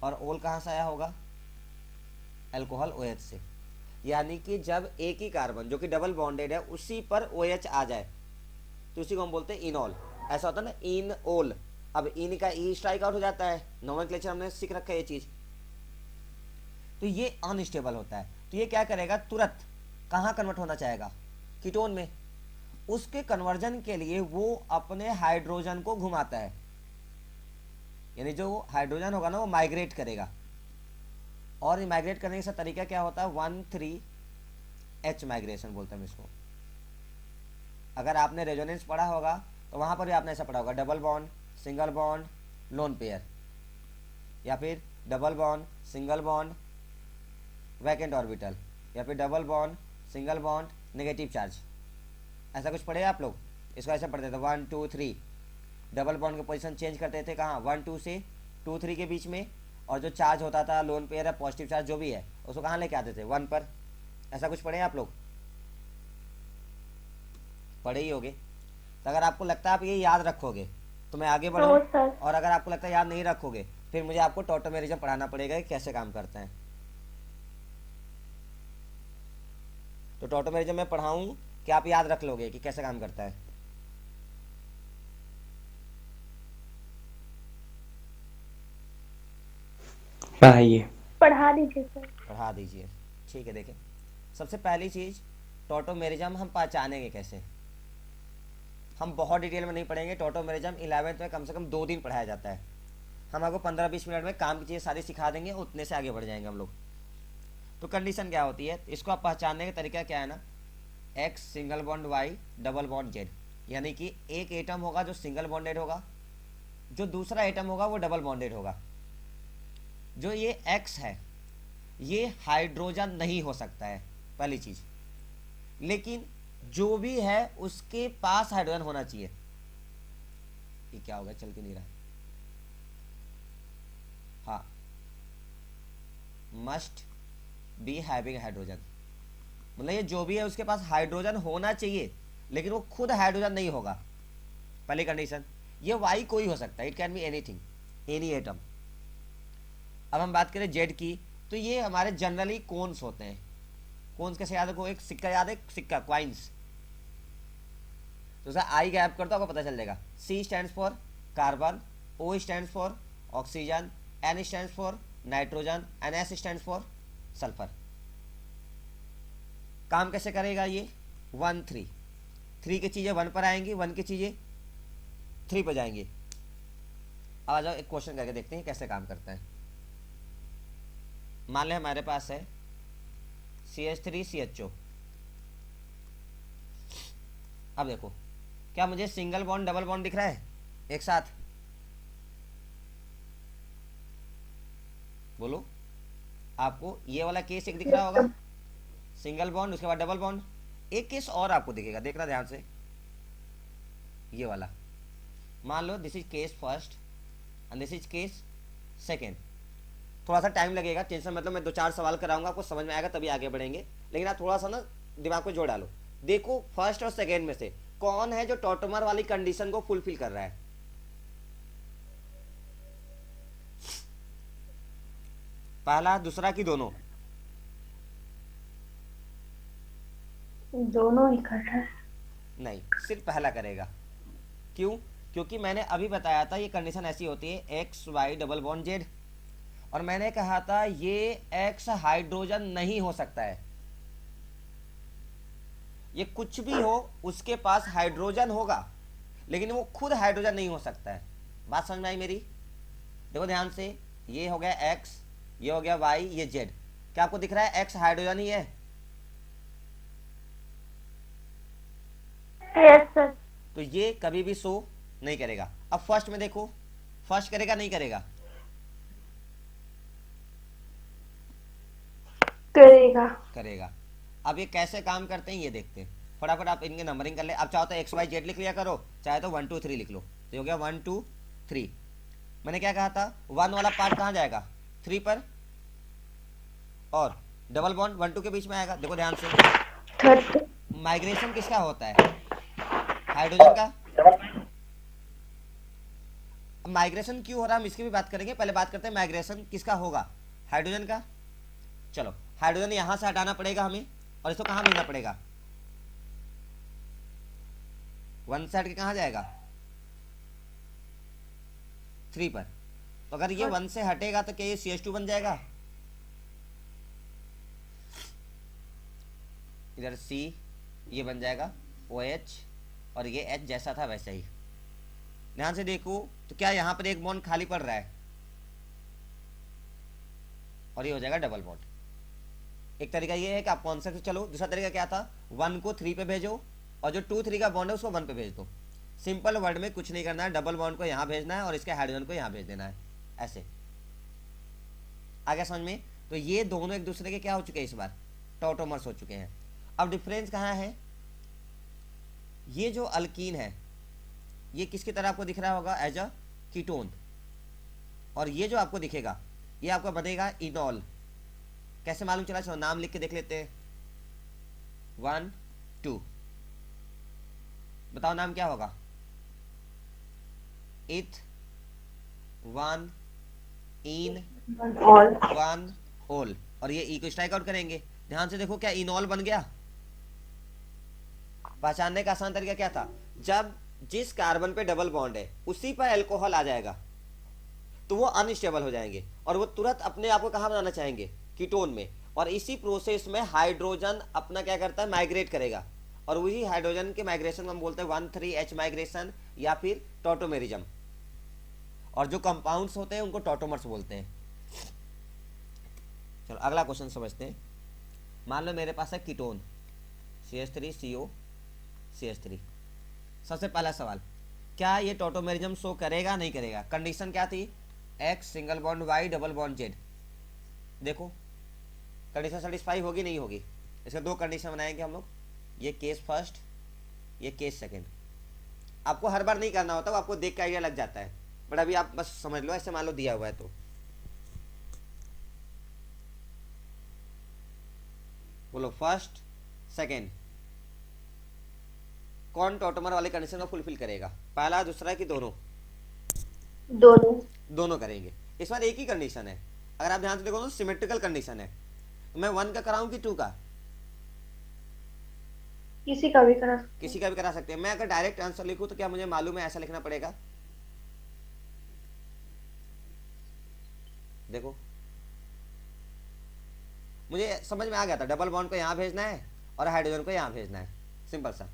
और ओल कहाँ से आया होगा, अल्कोहल OH से। यानी कि जब एक ही कार्बन जो कि डबल बॉन्डेड है उसी पर OH आ जाए तो उसी को हम बोलते हैं इनोल। ऐसा होता है ना, इन ओल। अब इन का ई स्ट्राइक आउट हो जाता है, नोमेनक्लेचर हमने सीख रखा है ये चीज, तो ये अनस्टेबल होता है। तो ये क्या करेगा, तुरंत कहाँ कन्वर्ट होना चाहेगा, कीटोन में। उसके कन्वर्जन के लिए वो अपने हाइड्रोजन को घुमाता है, यानी जो हाइड्रोजन होगा ना वो माइग्रेट करेगा, और माइग्रेट करने का तरीका क्या होता है, 1,3H माइग्रेशन बोलते हैं इसको। अगर आपने रेजोनेंस पढ़ा होगा तो वहां पर भी आपने ऐसा पढ़ा होगा, double bond single bond lone pair, या फिर double bond single bond vacant orbital, या फिर double bond single bond negative charge. ऐसा कुछ पढ़े आप लोग, इसको ऐसे पढ़ते थे 1 2 3 डबल बॉन्ड की पोजीशन चेंज करते थे कहाँ, 1 2 से 2 3 के बीच में, और जो चार्ज होता था लोन पेयर है पॉजिटिव चार्ज जो भी है उसको कहाँ लेके आते थे, 1 पर। ऐसा कुछ पढ़े आप लोग, पढ़े ही होगे। तो अगर आपको लगता है आप ये याद रखोगे तो मैं आगे नो बढ़ूँ, सर। और अगर आपको लगता है याद नहीं रखोगे फिर मुझे आपको टॉटोमेरिज्म पढ़ाना पड़ेगा कि कैसे काम करता है। तो टॉटोमेरिज्म मैं पढ़ाऊँ कि आप याद रख लोगे कि कैसे काम करता है। पढ़ाइए। पढ़ा दीजिए सर। पढ़ा दीजिए, ठीक है। देखें, सबसे पहली चीज़ टॉटोमेरिज्म हम पहचानेंगे कैसे। हम बहुत डिटेल में नहीं पढ़ेंगे, टॉटोमेरिज्म 11th में कम से कम 2 दिन पढ़ाया जाता है। हम आपको 15-20 मिनट में काम की चीज़ें सारी सिखा देंगे, उतने से आगे बढ़ जाएंगे हम लोग। तो कंडीशन क्या होती है, इसको आप पहचानने का तरीका क्या है ना, X single bond Y double bond Z, यानी कि एक एटम होगा जो सिंगल बॉन्डेड होगा, जो दूसरा एटम होगा वो डबल बॉन्डेड होगा। जो ये एक्स है ये हाइड्रोजन नहीं हो सकता है, पहली चीज़। लेकिन जो भी है उसके पास हाइड्रोजन होना चाहिए। ये क्या होगा, चल के नहीं रहा। हाँ, मस्ट बी हैविंग हाइड्रोजन, मतलब ये जो भी है उसके पास हाइड्रोजन होना चाहिए, लेकिन वो खुद हाइड्रोजन नहीं होगा, पहली कंडीशन। ये वाई कोई हो सकता है, it can be anything, any atom. अब हम बात करें जेड की, तो ये हमारे जनरली कोन्स होते हैं। कोन्स कैसे याद रखो, एक सिक्का याद है, सिक्का क्वाइंस, तो उसे आई गैप कर दो आपको पता चल जाएगा। C stands for carbon, O stands for oxygen, N stands for nitrogen, and S stands for sulphur. काम कैसे करेगा ये, 1 3 3 की चीज़ें 1 पर आएंगी, 1 की चीज़ें 3 पर जाएंगी। अब आ जाओ एक क्वेश्चन करके देखते हैं कैसे काम करता है। मान लें हमारे पास है CH3CHO। अब देखो, क्या मुझे सिंगल बॉन्ड डबल बॉन्ड दिख रहा है एक साथ, बोलो। आपको ये वाला केस एक दिख रहा होगा, सिंगल बॉन्ड, उसके बाद डबल बॉन्ड। एक केस और आपको दिखेगा, देखना ध्यान से, ये वाला। मान लो this is case first and this is case second. थोड़ा सा टाइम लगेगा, टेंशन मतलब मैं 2-4 सवाल कराऊंगा, आपको समझ में आएगा तभी आगे बढ़ेंगे। लेकिन आप थोड़ा सा ना दिमाग को जोड़ डालो। देखो फर्स्ट और सेकेंड में से कौन है जो टॉटोमर वाली कंडीशन को फुलफिल कर रहा है। पहला, दूसरा की दोनों? दोनों ही कर रहा है। नहीं, सिर्फ पहला करेगा। क्यों? क्योंकि मैंने अभी बताया था ये कंडीशन ऐसी होती है X Y double bond Z, और मैंने कहा था ये एक्स हाइड्रोजन नहीं हो सकता है। ये कुछ भी हो उसके पास हाइड्रोजन होगा, लेकिन वो खुद हाइड्रोजन नहीं हो सकता है। बात समझ में आई मेरी? देखो ध्यान से, ये हो गया एक्स, ये हो गया वाई, ये जेड। क्या आपको दिख रहा है एक्स हाइड्रोजन ही है? Yes sir. तो ये कभी भी शो नहीं करेगा। अब फर्स्ट में देखो, फर्स्ट करेगा नहीं करेगा? करेगा। करेगा। अब ये कैसे काम करते हैं ये देखते हैं। फटाफट आप इनके नंबरिंग कर ले। अब चाहो तो एक्स वाई जेड लिख लिया करो, चाहे तो 1 2 3 लिख लो। तो हो गया 1 2 3। मैंने क्या कहा था, 1 वाला पार्ट कहाँ जाएगा, 3 पर, और डबल बॉन्ड 1 2 के बीच में आएगा। देखो ध्यान से, थर्ड। माइग्रेशन किसका होता है, हाइड्रोजन का। अब माइग्रेशन क्यों हो रहा है हम इसकी भी बात करेंगे, पहले बात करते हैं माइग्रेशन किसका होगा, हाइड्रोजन का। चलो, हाइड्रोजन यहां से हटाना पड़ेगा हमें, और इसको कहां भेजना पड़ेगा, 1 से हट के कहां जाएगा, 3 पर। तो अगर ये 1 से हटेगा तो क्या ये CH2 बन जाएगा, इधर C ये बन जाएगा OH, और ये H जैसा था वैसा ही। ध्यान से देखो, तो क्या यहाँ पर एक बॉन्ड खाली पड़ रहा है, और ये हो जाएगा डबल बॉन्ड। एक तरीका ये है कि आप कॉन्सेप्ट से चलो। दूसरा तरीका क्या था, 1 को 3 पे भेजो, और जो 2 3 का बॉन्ड है उसको 1 पे भेज दो। सिंपल वर्ड में कुछ नहीं करना है, डबल बॉन्ड को यहाँ भेजना है और इसके हाइड्रोजन को यहाँ भेज देना है, ऐसे। आगे समझ में? तो ये दोनों एक दूसरे के क्या हो चुके हैं, इस बार टॉटोमर्स हो चुके हैं। अब डिफरेंस कहाँ है, ये जो अल्कीन है ये किसकी तरह आपको दिख रहा होगा, एज अ कीटोन। और ये जो आपको दिखेगा ये आपका बनेगा इनॉल। कैसे मालूम चला, चलो नाम लिख के देख लेते हैं। 1 2, बताओ नाम क्या होगा। इथ 1 इन ऑल 1 ओल। और ये ई को स्ट्राइक आउट करेंगे। ध्यान से देखो, क्या इनॉल बन गया। पहचानने का आसान तरीका क्या था, जब जिस कार्बन पे डबल बॉन्ड है उसी पर अल्कोहल आ जाएगा तो वो अनस्टेबल हो जाएंगे और वो तुरंत अपने आप को कहाँ बनाना चाहेंगे, कीटोन में। और इसी प्रोसेस में हाइड्रोजन अपना क्या करता है, माइग्रेट करेगा। और वही हाइड्रोजन के माइग्रेशन को हम बोलते हैं 1,3H माइग्रेशन या फिर टॉटोमेरिज्म। और जो कंपाउंड्स होते हैं उनको टॉटोमर्स बोलते हैं। चलो अगला क्वेश्चन समझते हैं। मान लो मेरे पास है कीटोन CH3CO CH3। सबसे पहला सवाल, क्या ये टॉटोमेरिज्म शो करेगा नहीं करेगा। कंडीशन क्या थी, X single bond Y double bond Z। देखो कंडीशन सेटिस्फाई होगी नहीं होगी। इसके दो कंडीशन बनाएंगे हम लोग, ये केस फर्स्ट, ये केस सेकंड। आपको हर बार नहीं करना होता, वो आपको देख के आइडिया लग जाता है, बट अभी आप बस समझ लो। ऐसे मान लो दिया हुआ है तो बोलो फर्स्ट सेकंड कौन टॉटोमर वाले कंडीशन को फुलफिल करेगा, पहला दूसरा कि दोनों। दोनों दोनों करेंगे। इस बार एक ही कंडीशन है, अगर आप ध्यान से देखो तो सिमेट्रिकल कंडीशन है। तो मैं 1 का कराऊं कि 2 का, किसी का भी करा सकते किसी का भी करा सकते हैं। मैं अगर डायरेक्ट आंसर लिखूं तो क्या मुझे मालूम है ऐसा लिखना पड़ेगा। देखो मुझे समझ में आ गया था, डबल बॉन्ड को यहां भेजना है और हाइड्रोजन को यहां भेजना है, सिंपल सा।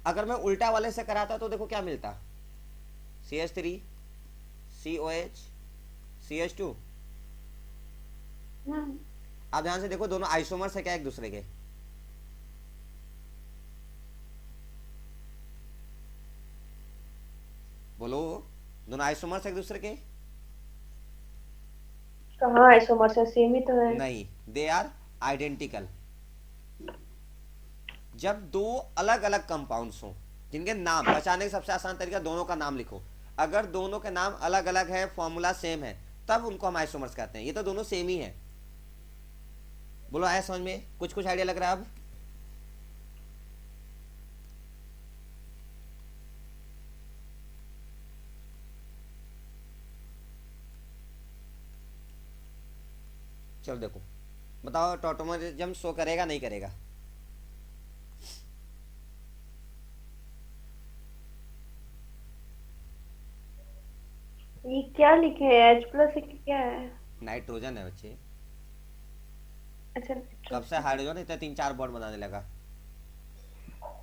अगर मैं उल्टा वाले से कराता तो देखो क्या मिलता, CH3 COH CH2। हैं। आप ध्यान से देखो दोनों आइसोमर्स है क्या एक दूसरे के। बोलो, दोनों आइसोमर्स एक दूसरे के। कहाँ आइसोमर से सेम ही तो है। नहीं, दे आर आइडेंटिकल। जब दो अलग अलग कंपाउंड्स हों जिनके नाम पहचानने का सबसे आसान तरीका, दोनों का नाम लिखो। अगर दोनों के नाम अलग अलग है, फॉर्मूला सेम है, तब उनको हम आइसोमर्स कहते हैं। ये तो दोनों सेम ही है। बोलो आया समझ में, कुछ कुछ आइडिया लग रहा है अब। चलो देखो, बताओ टॉटोमरिज्म शो करेगा नहीं करेगा। ये क्या लिखे हैं, H+ क्या है। नाइट्रोजन है बच्चे। अच्छा कब से हाइड्रोजन इतने 3-4 बॉन्ड बनाने लगा,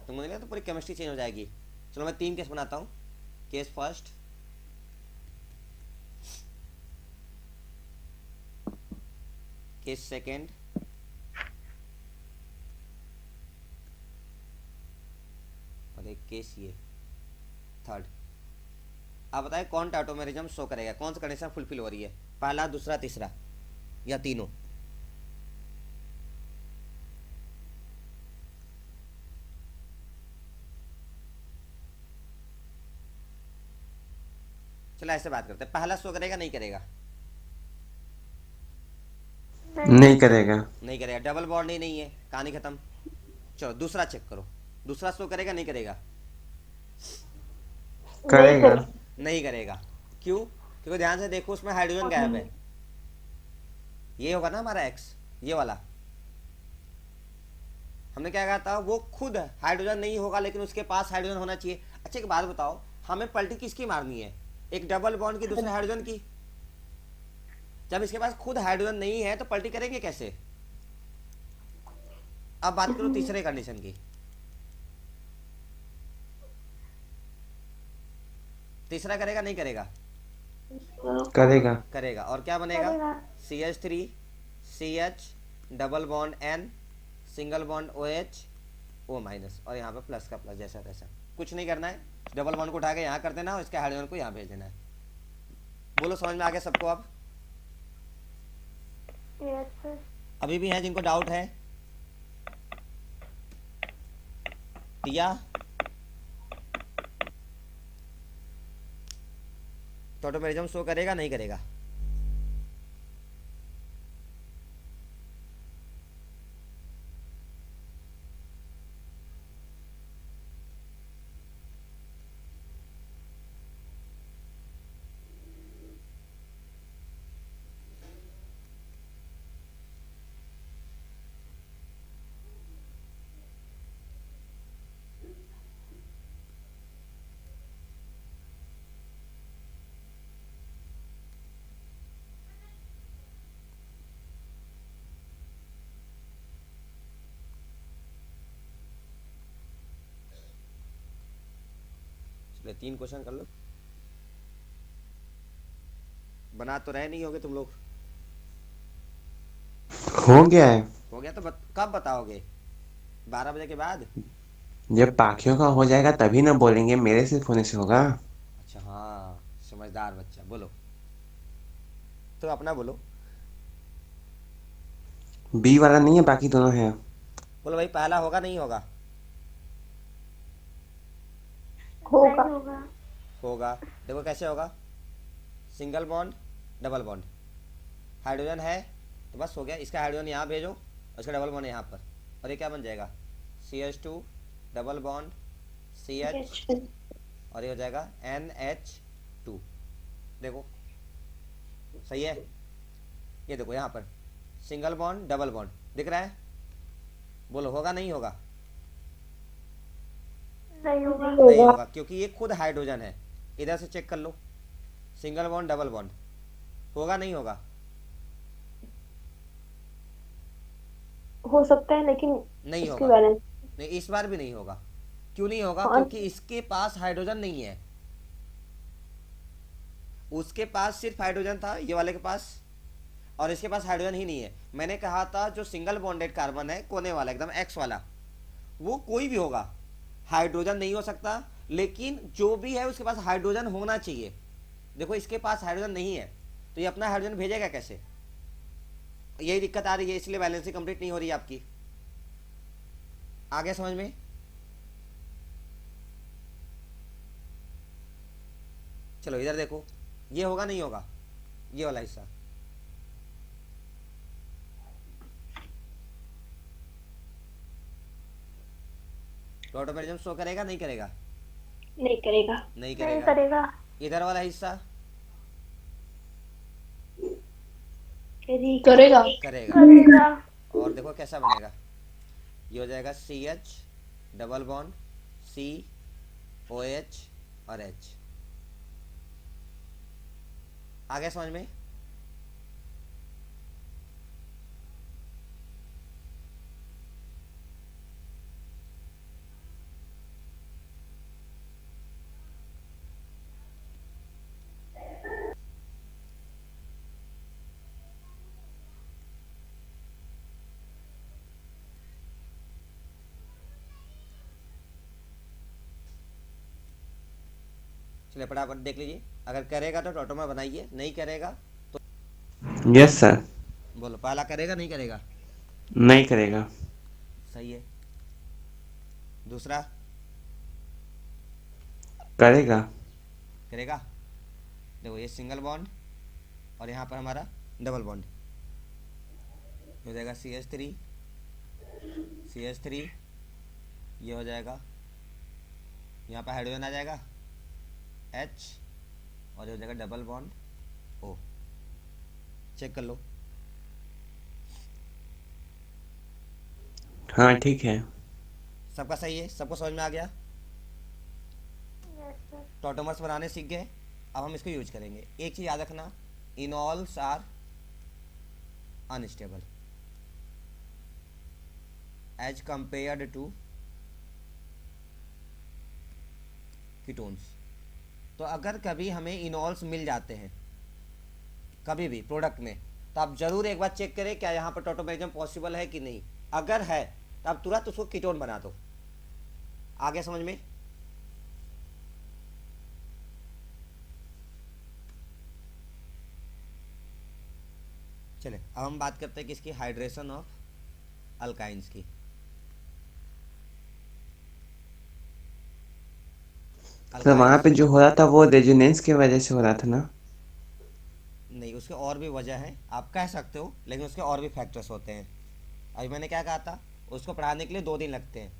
तो मुझे लगा तो पूरी केमिस्ट्री चेंज हो जाएगी। चलो मैं 3 केस बनाता हूँ। केस फर्स्ट, केस सेकेंड, और एक केस ये थर्ड। आप बताएं कौन टॉटोमेरिज्म शो करेगा, कौन सा कंडीशन फुलफिल हो रही है, पहला दूसरा तीसरा या तीनों। चलो ऐसे बात करते हैं, पहला शो करेगा नहीं करेगा। नहीं करेगा। नहीं करेगा, डबल बॉन्ड ही नहीं है, कहानी खत्म। चलो दूसरा चेक करो, दूसरा शो करेगा नहीं करेगा। करेगा। नहीं करेगा, क्यों, क्योंकि ध्यान से देखो उसमें हाइड्रोजन गायब है। ये होगा ना हमारा एक्स, ये वाला। हमने क्या कहा था, वो खुद हाइड्रोजन नहीं होगा लेकिन उसके पास हाइड्रोजन होना चाहिए। अच्छा एक बात बताओ, हमें पलटी किसकी मारनी है, एक डबल बॉन्ड की दूसरे हाइड्रोजन की। जब इसके पास खुद हाइड्रोजन नहीं है तो पलटी करेंगे कैसे। अब बात करो तीसरे कंडीशन की। तीसरा करेगा नहीं करेगा। करेगा। करेगा, और क्या बनेगा, करेगा। CH3 CH double bond N single bond OH O minus, और यहाँ पे प्लस का प्लस, जैसा तैसा। कुछ नहीं करना है, डबल बॉन्ड को उठा के यहाँ कर देना और इसके हाइड्रोजन को यहाँ भेज देना है। बोलो समझ में आ गया सबको अब। Yes, अभी भी हैं जिनको डाउट है। टिया तो ऑटोमेटिज्म शो करेगा नहीं करेगा? चलिए 3 क्वेश्चन कर लो। बना तो रहे नहीं होगे तुम लोग? हो गया है। हो गया तो कब बताओगे? 12 बजे के बाद? जब बाकियों का हो जाएगा तभी ना बोलेंगे, मेरे सिर्फ होने से होगा। अच्छा हाँ, समझदार बच्चा। बोलो तो अपना बोलो। बी वाला नहीं है, बाकी दोनों हैं। बोलो भाई, पहला होगा नहीं होगा? होगा। होगा। देखो कैसे होगा। Single bond double bond, hydrogen है तो बस हो गया। इसका हाइड्रोजन यहाँ भेजो और इसका डबल बॉन्ड यहाँ पर, और ये क्या बन जाएगा? CH2 डबल बॉन्ड CH, और ये हो जाएगा NH2। देखो सही है। ये देखो यहाँ पर सिंगल बॉन्ड डबल बॉन्ड दिख रहा है। बोलो होगा नहीं होगा? नहीं नहीं होगा, क्योंकि ये खुद हाइड्रोजन है। इधर से चेक कर लो, सिंगल बॉन्ड डबल बॉन्ड। होगा नहीं होगा? हो सकता है लेकिन नहीं इसकी होगा। वैलेंस। नहीं, इस बार भी नहीं होगा। क्यों नहीं होगा? हाँ। क्योंकि इसके पास हाइड्रोजन नहीं है। उसके पास सिर्फ हाइड्रोजन था, ये वाले के पास, और इसके पास हाइड्रोजन ही नहीं है। मैंने कहा था जो सिंगल बॉन्डेड कार्बन है, कोने वाला एकदम एक्स वाला, वो कोई भी होगा, हाइड्रोजन नहीं हो सकता। लेकिन जो भी है उसके पास हाइड्रोजन होना चाहिए। देखो इसके पास हाइड्रोजन नहीं है तो ये अपना हाइड्रोजन भेजेगा कैसे? यही दिक्कत आ रही है, इसलिए बैलेंसिंग कंप्लीट नहीं हो रही है आपकी। आ गया समझ में? चलो इधर देखो, ये होगा नहीं होगा? ये वाला हिस्सा तो ऑटोमेटिज्म शो करेगा नहीं करेगा? नहीं करेगा। नहीं नहीं करेगा। करेगा। इधर वाला हिस्सा करेगा। करेगा। करेगा। और देखो कैसा बनेगा। ये हो जाएगा CH डबल बॉन्ड COH और H। आ गया समझ में? चलिए फटाफट देख लीजिए। अगर करेगा तो टोटोमर बनाइए, नहीं करेगा तो यस सर। बोलो पहला करेगा नहीं करेगा? नहीं करेगा। सही है। दूसरा करेगा। करेगा। देखो ये सिंगल बॉन्ड और यहाँ पर हमारा डबल बॉन्ड हो जाएगा CH3 ये हो जाएगा, यहाँ पर हाइड्रोजन आ जाएगा H, और ये हो जाएगा डबल बॉन्ड O। चेक कर लो। हाँ ठीक है। सबका सही है? सबको समझ में आ गया? टॉटोमर्स बनाने सीख गए। अब हम इसको यूज करेंगे। एक चीज़ याद रखना, enols are unstable as compared to ketones. तो अगर कभी हमें इनॉल्स मिल जाते हैं कभी भी प्रोडक्ट में, तो आप जरूर एक बार चेक करें क्या यहाँ पर टोटोमेरिज्म पॉसिबल है कि नहीं। अगर है तो आप तुरंत उसको कीटोन बना दो। आगे समझ में? चले अब हम बात करते हैं किसकी, हाइड्रेशन ऑफ अल्काइंस की। तो वहां अल्काइंस। पे जो हो रहा था वो रेजोनेंस की वजह से हो रहा था ना। नहीं, उसके और भी वजह है, आप कह सकते हो, लेकिन उसके और भी फैक्टर्स होते हैं। अभी मैंने क्या कहा था, उसको पढ़ाने के लिए 2 दिन लगते हैं।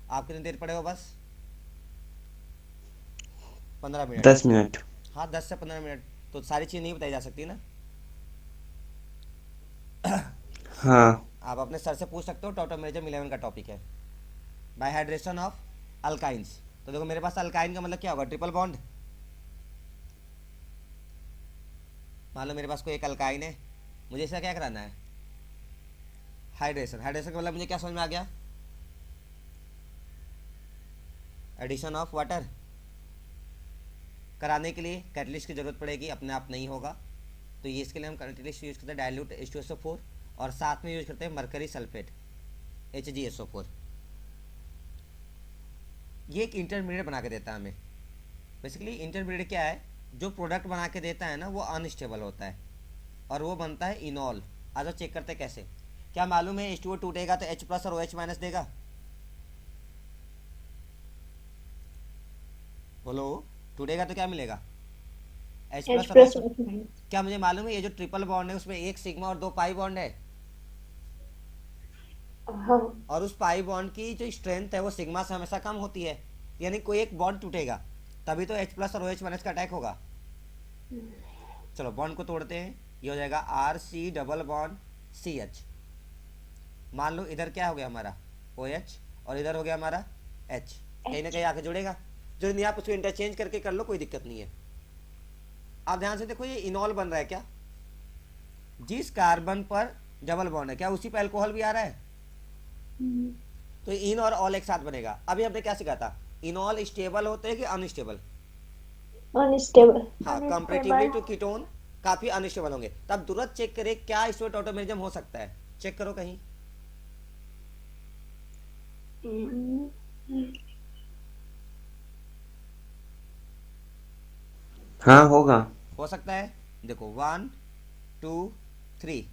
आप कितनी देर पढ़े हो? बस 15 मिनट। 10 मिनट। हाँ, 10 से 15 मिनट। तो सारी चीज़ नहीं बताई जा सकती ना। हाँ। आप अपने सर से पूछ सकते हो, टोटोमेरिज्म 11 का टॉपिक है, बाय हाइड्रेशन ऑफ अल्काइंस। तो देखो मेरे पास अल्काइन का मतलब क्या होगा, ट्रिपल बॉन्ड। मान लो मेरे पास कोई एक अल्काइन है, मुझे इसका क्या कराना है, हाइड्रेशन। हाइड्रेशन का मतलब मुझे क्या समझ में आ गया, एडिशन ऑफ वाटर। कराने के लिए कैटलिस्ट की ज़रूरत पड़ेगी, अपने आप नहीं होगा, तो ये इसके लिए हम कैटलिस्ट यूज़ करते हैं डाइल्यूट H2SO4, और साथ में यूज करते हैं मरकरी सल्फेट HgSO4। ये एक इंटरमीडिएट बना के देता है हमें। बेसिकली इंटरमीडिएट क्या है, जो प्रोडक्ट बना के देता है ना वो अनस्टेबल होता है, और वो बनता है इनॉल। आ जाओ चेक करते हैं कैसे। क्या मालूम है H2O टूटेगा तो H प्लस और OH माइनस देगा? बोलो, टूटेगा तो क्या मिलेगा, H H प्लस और प्लस OH। क्या मुझे मालूम है ये जो ट्रिपल बॉन्ड है उसमें एक सिग्मा और 2 पाई बॉन्ड है, हाँ। और उस पाई बॉन्ड की जो स्ट्रेंथ है वो सिग्मा से हमेशा कम होती है, यानी कोई एक बॉन्ड टूटेगा तभी तो H प्लस और OH माइनस का अटैक होगा। चलो बॉन्ड को तोड़ते हैं, ये हो जाएगा RC डबल बॉन्ड CH। मान लो इधर क्या हो गया हमारा OH, और इधर हो गया हमारा H, कहीं ना कहीं आके जुड़ेगा। जो नहीं, आप उसको इंटरचेंज करके कर लो, कोई दिक्कत नहीं है। आप ध्यान से देखो, ये इनॉल बन रहा है क्या, जिस कार्बन पर डबल बॉन्ड है, क्या उसी पर अल्कोहल भी आ रहा है? तो इन और ऑल एक साथ बनेगा। अभी हमने क्या सीखा था, इनॉल स्टेबल होते हैं कि अनस्टेबल? अनस्टेबल। हाँ, कंपैरेटिवली टू कीटोन काफी अनस्टेबल होंगे। तब तुरंत चेक करें क्या इसमें टोटोमेरिज्म हो सकता है, चेक करो कहीं। हाँ होगा। हो सकता है, देखो 1 2 3,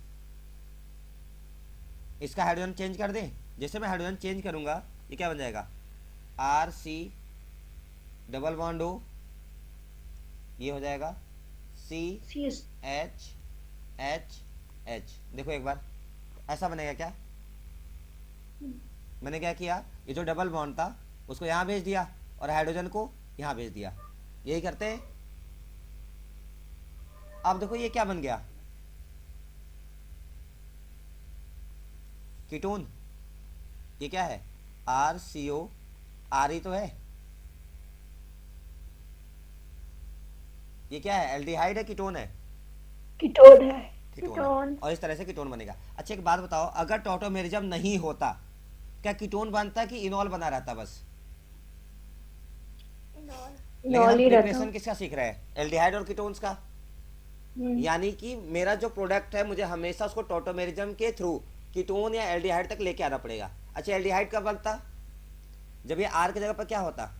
इसका हाइड्रोजन चेंज कर दें। जैसे मैं हाइड्रोजन चेंज करूंगा, ये क्या बन जाएगा, RC डबल बॉन्ड O, ये हो जाएगा CH H। देखो एक बार ऐसा बनेगा क्या, मैंने क्या किया, ये जो डबल बॉन्ड था उसको यहाँ भेज दिया और हाइड्रोजन को यहाँ भेज दिया, यही करते हैं। अब देखो ये क्या बन गया, कीटोन। ये क्या है, RCO, RE तो है, ये क्या है, एल्डिहाइड है, कीटोन है, कीटोन है। कीटोन है। और इस तरह से कीटोन बनेगा। अच्छा एक बात बताओ, अगर टोटोमेरिज्म नहीं होता, क्या कीटोन बनता कि इनॉल बना रहता बस? लेकिन हम इनॉल ही रहता। प्रिपरेशन किसका सीख रहे हैं, एल्डिहाइड और कीटोन्स का। यानी कि मेरा जो प्रोडक्ट है मुझे हमेशा उसको टोटोमेरिज्म के थ्रू कीटोन या एल्डिहाइड तक लेके आना पड़ेगा। अच्छा एल्डिहाइड कब बनता, जब ये R की जगह पर क्या होता,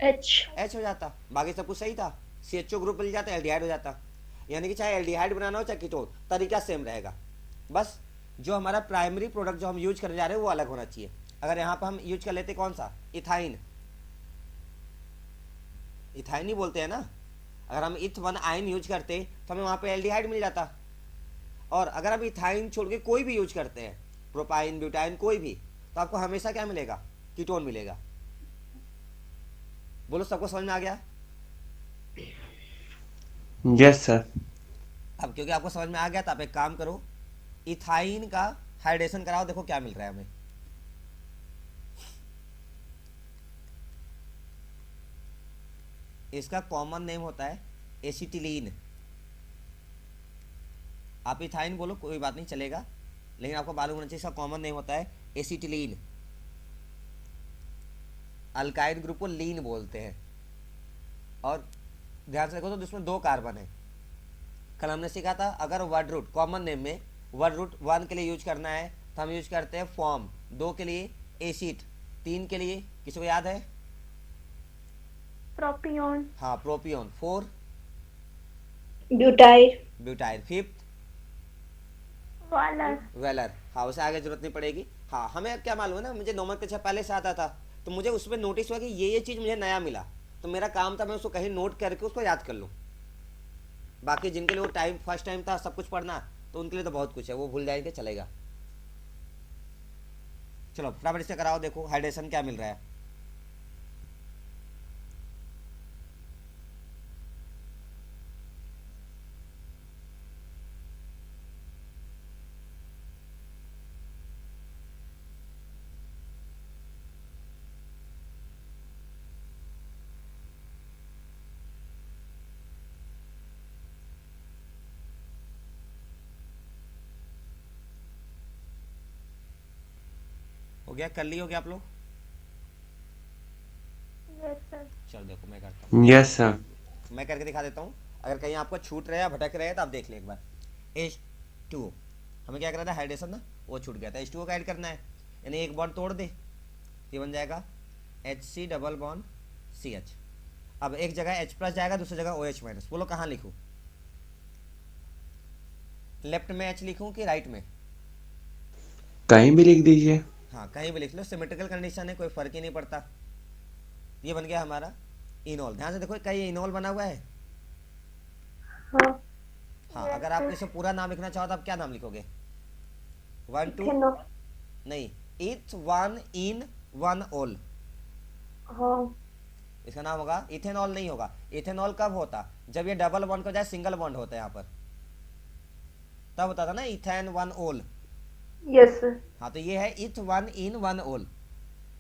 H हो जाता, बाकी सब कुछ सही था, CHO ग्रुप मिल जाता, एल्डिहाइड हो जाता। यानी कि चाहे एल्डिहाइड बनाना हो चाहे कीटोन, तरीका सेम रहेगा, बस जो हमारा प्राइमरी प्रोडक्ट जो हम यूज करने जा रहे हैं वो अलग होना चाहिए। अगर यहाँ पर हम यूज कर लेते कौन सा, इथाइन, इथाइन ही बोलते हैं ना, अगर हम इथ 1 आयन यूज करते तो हमें वहाँ पे एल्डिहाइड मिल जाता। और अगर हम इथाइन छोड़ के कोई भी यूज करते हैं, प्रोपाइन ब्यूटाइन कोई भी, तो आपको हमेशा क्या मिलेगा, कीटोन मिलेगा। बोलो सबको समझ में आ गया? Yes sir. अब क्योंकि आपको समझ में आ गया तो आप एक काम करो, इथाइन का हाइड्रेशन कराओ, देखो क्या मिल रहा है हमें। इसका कॉमन नेम होता है एसिटिलीन। आप इथाइन बोलो कोई बात नहीं चलेगा, लेकिन आपको मालूम होना चाहिए इसका कॉमन नेम होता है एसिटिलीन। अल्काइल ग्रुप को लीन बोलते हैं। और ध्यान से देखो तो इसमें 2 कार्बन है। कल हमने सीखा था अगर वर्ड रूट कॉमन नेम में वर्ड रूट 1 के लिए यूज करना है तो हम यूज करते हैं फॉर्म, 2 के लिए एसिड, 3 के लिए किसी को याद है, प्रोपियोन। हाँ प्रोपियोन, 4 ब्यूटाइल। ब्यूटाइल, 5 वालर। वेलर। हाँ उसे आगे जरूरत नहीं पड़ेगी। हाँ हमें क्या मालूम है ना, मुझे नोमेनक्लेचर पहले से आता था तो मुझे उसमें नोटिस हुआ कि ये चीज़ मुझे नया मिला, तो मेरा काम था मैं उसको कहीं नोट करके उसको याद कर लूँ। बाकी जिनके लिए वो टाइम फर्स्ट टाइम था सब कुछ पढ़ना, तो उनके लिए तो बहुत कुछ है, वो भूल जाएंगे, चलेगा। चलो फटाफट इससे कराओ, देखो हाइड्रेशन क्या मिल रहा है। हो गया, कर ली होगी आप लोग? Yes sir. चलो देखो मैं करता हूँ, यस सर। मैं करके दिखा देता हूँ। अगर कहीं आपको छूट रहा है या भटक रहा है तो आप देख लें एक बार। H2 हमें क्या करना था, हाइड्रेशन ना, वो छूट गया था। H2O का ऐड करना है, यानी एक बॉन्ड तोड़ दे, ये बन जाएगा HC डबल बॉन्ड CH। अब एक जगह H प्लस जाएगा, दूसरी जगह OH माइनस। बोलो कहाँ लिखूँ, लेफ्ट में H लिखूँ कि राइट में? कहीं भी लिख दीजिए। हाँ कहीं भी लिख लो, सिमेट्रिकल कंडीशन है, कोई फर्क ही नहीं पड़ता। ये बन गया हमारा इनॉल। ध्यान से देखो कहीं इनॉल बना हुआ है। हाँ। हाँ अगर आप इसे पूरा नाम लिखना चाहो तो आप क्या नाम लिखोगे? 1 2 इथेनॉल। नहीं, इथ वन इन वन ऑल, हाँ। इसका नाम होगा। इथेनॉल नहीं होगा। इथेनॉल कब होता, जब ये डबल बॉन्ड को जाए सिंगल बॉन्ड होता है यहाँ पर, तब होता था ना ethane one all. Yes sir. हाँ तो ये है इथ one in one all.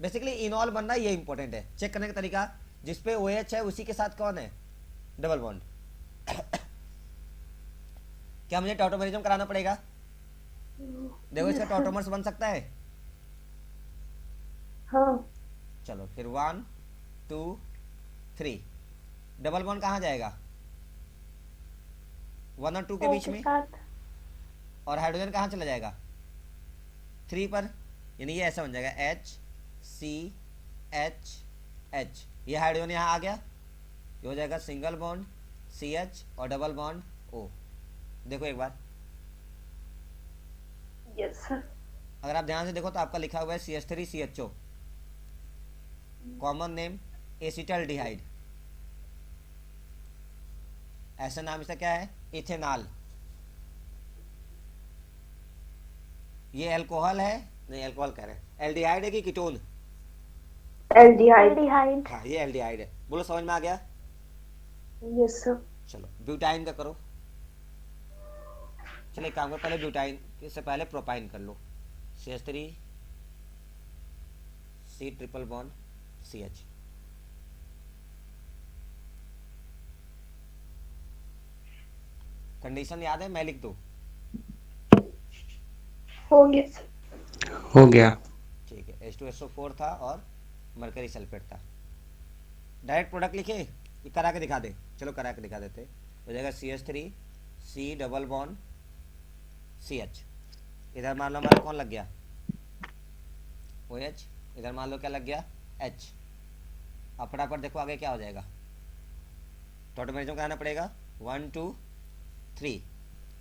Basically इनॉल बनना ये इंपॉर्टेंट है। चेक करने का तरीका, जिसपे OH है उसी के साथ कौन है, डबल बॉन्ड। क्या मुझे टॉटोमेरिज्म कराना पड़ेगा? देखो इसका टॉटोमर्स बन सकता है। हाँ। चलो फिर 1 2 3, डबल बॉन्ड कहाँ जाएगा, 1 और 2 के बीच के में, साथ। और हाइड्रोजन कहाँ चला जाएगा, 3 पर, यानी ये ऐसा बन जाएगा HCHH। ये हाइड्रोजन यहाँ आ गया, ये हो जाएगा सिंगल बॉन्ड CH और डबल बॉन्ड O। देखो एक बार, यस सर। अगर आप ध्यान से देखो तो आपका लिखा हुआ है CH3 CHO, common name acetaldehyde. ऐसा नाम इसका क्या है, इथेनॉल। ये अल्कोहल है, नहीं अल्कोहल कह रहे हैं, एल्डिहाइड है कि कीटोन? एल्डिहाइड। हाँ ये एल्डिहाइड है। बोलो समझ में आ गया? Yes sir. चलो ब्यूटाइन का करो। चलो एक काम करो, पहले ब्यूटाइन, इससे पहले प्रोपाइन कर लो। CH3 C triple bond CH। Condition याद है, मैं लिख दूं? हो गया सर। हो गया। ठीक है, H2SO4 था और मरकरी सल्फेट था। डायरेक्ट प्रोडक्ट लिखे, ये करा के दिखा दे। चलो करा के दिखा देते। हो जाएगा CH3 C double bond CH। इधर मान लो हमारा कौन लग गया, OH। इधर मान लो क्या लग गया, H। अब फटाफट देखो आगे क्या हो जाएगा। टॉटोमेरिज्म कराना पड़ेगा, 1 2 3।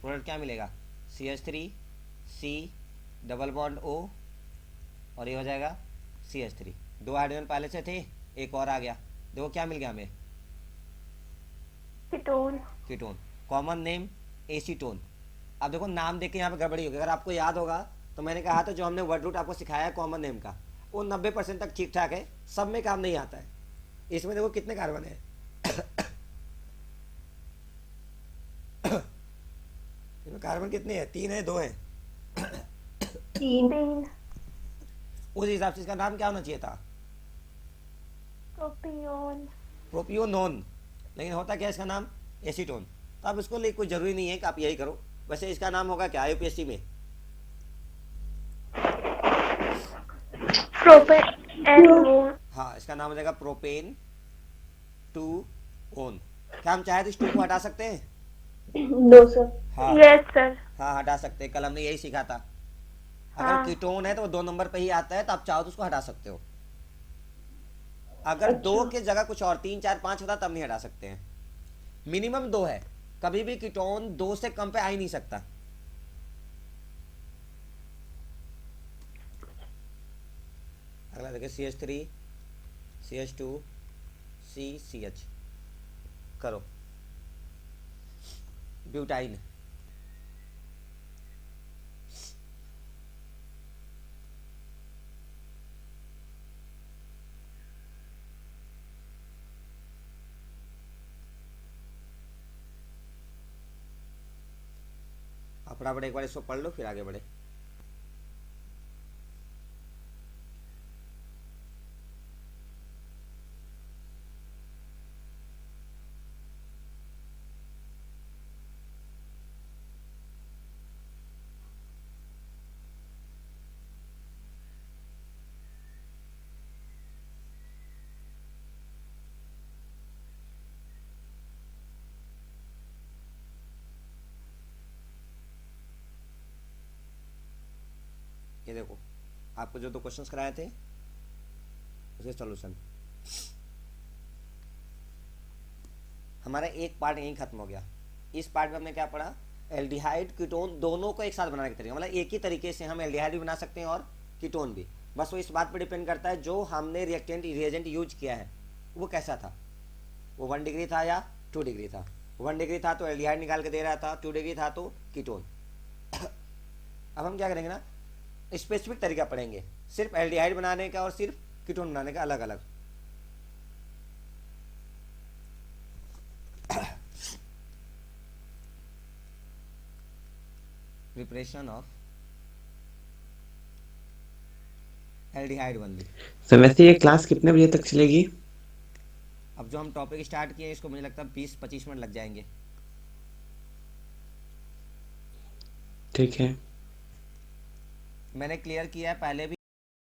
प्रोडक्ट क्या मिलेगा, CH3 C double bond O, और ये हो जाएगा CH3। 2 हाइड्रोजन पहले से थे, एक और आ गया। देखो क्या मिल गया हमें, ketone. Ketone. Common name acetone. अब देखो नाम देख के यहाँ पे गड़बड़ी होगी। अगर आपको याद होगा तो मैंने कहा था जो हमने वर्ड रूट आपको सिखाया है कॉमन नेम का, वो 90% तक ठीक ठाक है, सब में काम नहीं आता है। इसमें देखो कितने कार्बन है, इसमें कार्बन कितने हैं, 3 है 2 है? 3। उस हिसाब से इसका नाम क्या होना चाहिए था, प्रोपियोन। प्रोपियोनोन। लेकिन होता क्या है इसका नाम, एसीटोन। तो अब इसको लिए कोई जरूरी नहीं है कि आप यही करो। वैसे इसका नाम होगा क्या IUPAC में, प्रोपेन। हाँ इसका नाम हो जाएगा प्रोपेन 2 ओन। क्या हम चाहे तो इस 2 को हटा सकते हैं? No sir. हाँ यस सर। हाँ हटा सकते हैं, कल हमने यही सीखा था। अगर हाँ। कीटोन है तो वो 2 नंबर पे ही आता है, तो आप चाहो तो उसको हटा सकते हो। अगर 2 के जगह कुछ और 3 4 5 होता तब नहीं हटा सकते हैं। मिनिमम 2 है, कभी भी कीटोन 2 से कम पे आ ही नहीं सकता। अगला देखिए CH3 CH2CCH करो। ब्यूटाइन, आप फटाफट एक बार इसको पढ़ लो फिर आगे बढ़े। ये देखो आपको जो 2 क्वेश्चंस कराए थे उसके सॉल्यूशन। हमारा एक पार्ट यहीं खत्म हो गया। इस पार्ट में हमने क्या पढ़ा, एल्डिहाइड कीटोन दोनों को एक साथ बनाने के तरीके, मतलब एक ही तरीके से हम एल्डिहाइड भी बना सकते हैं और कीटोन भी। बस वो इस बात पर डिपेंड करता है जो हमने रिएजेंट यूज किया है वो कैसा था, वो 1 डिग्री था या 2 डिग्री था। 1 डिग्री था तो एल्डिहाइड निकाल के दे रहा था, 2 डिग्री था तो कीटोन। अब हम क्या करेंगे ना, स्पेसिफिक तरीका पढ़ेंगे सिर्फ एल्डिहाइड बनाने का और सिर्फ कीटोन बनाने का अलग अलग। Preparation of aldehyde only. Sir वैसे ये क्लास कितने बजे तक चलेगी? अब जो हम टॉपिक स्टार्ट किए इसको मुझे लगता है 20-25 मिनट लग जाएंगे। ठीक है। मैंने क्लियर किया है पहले भी।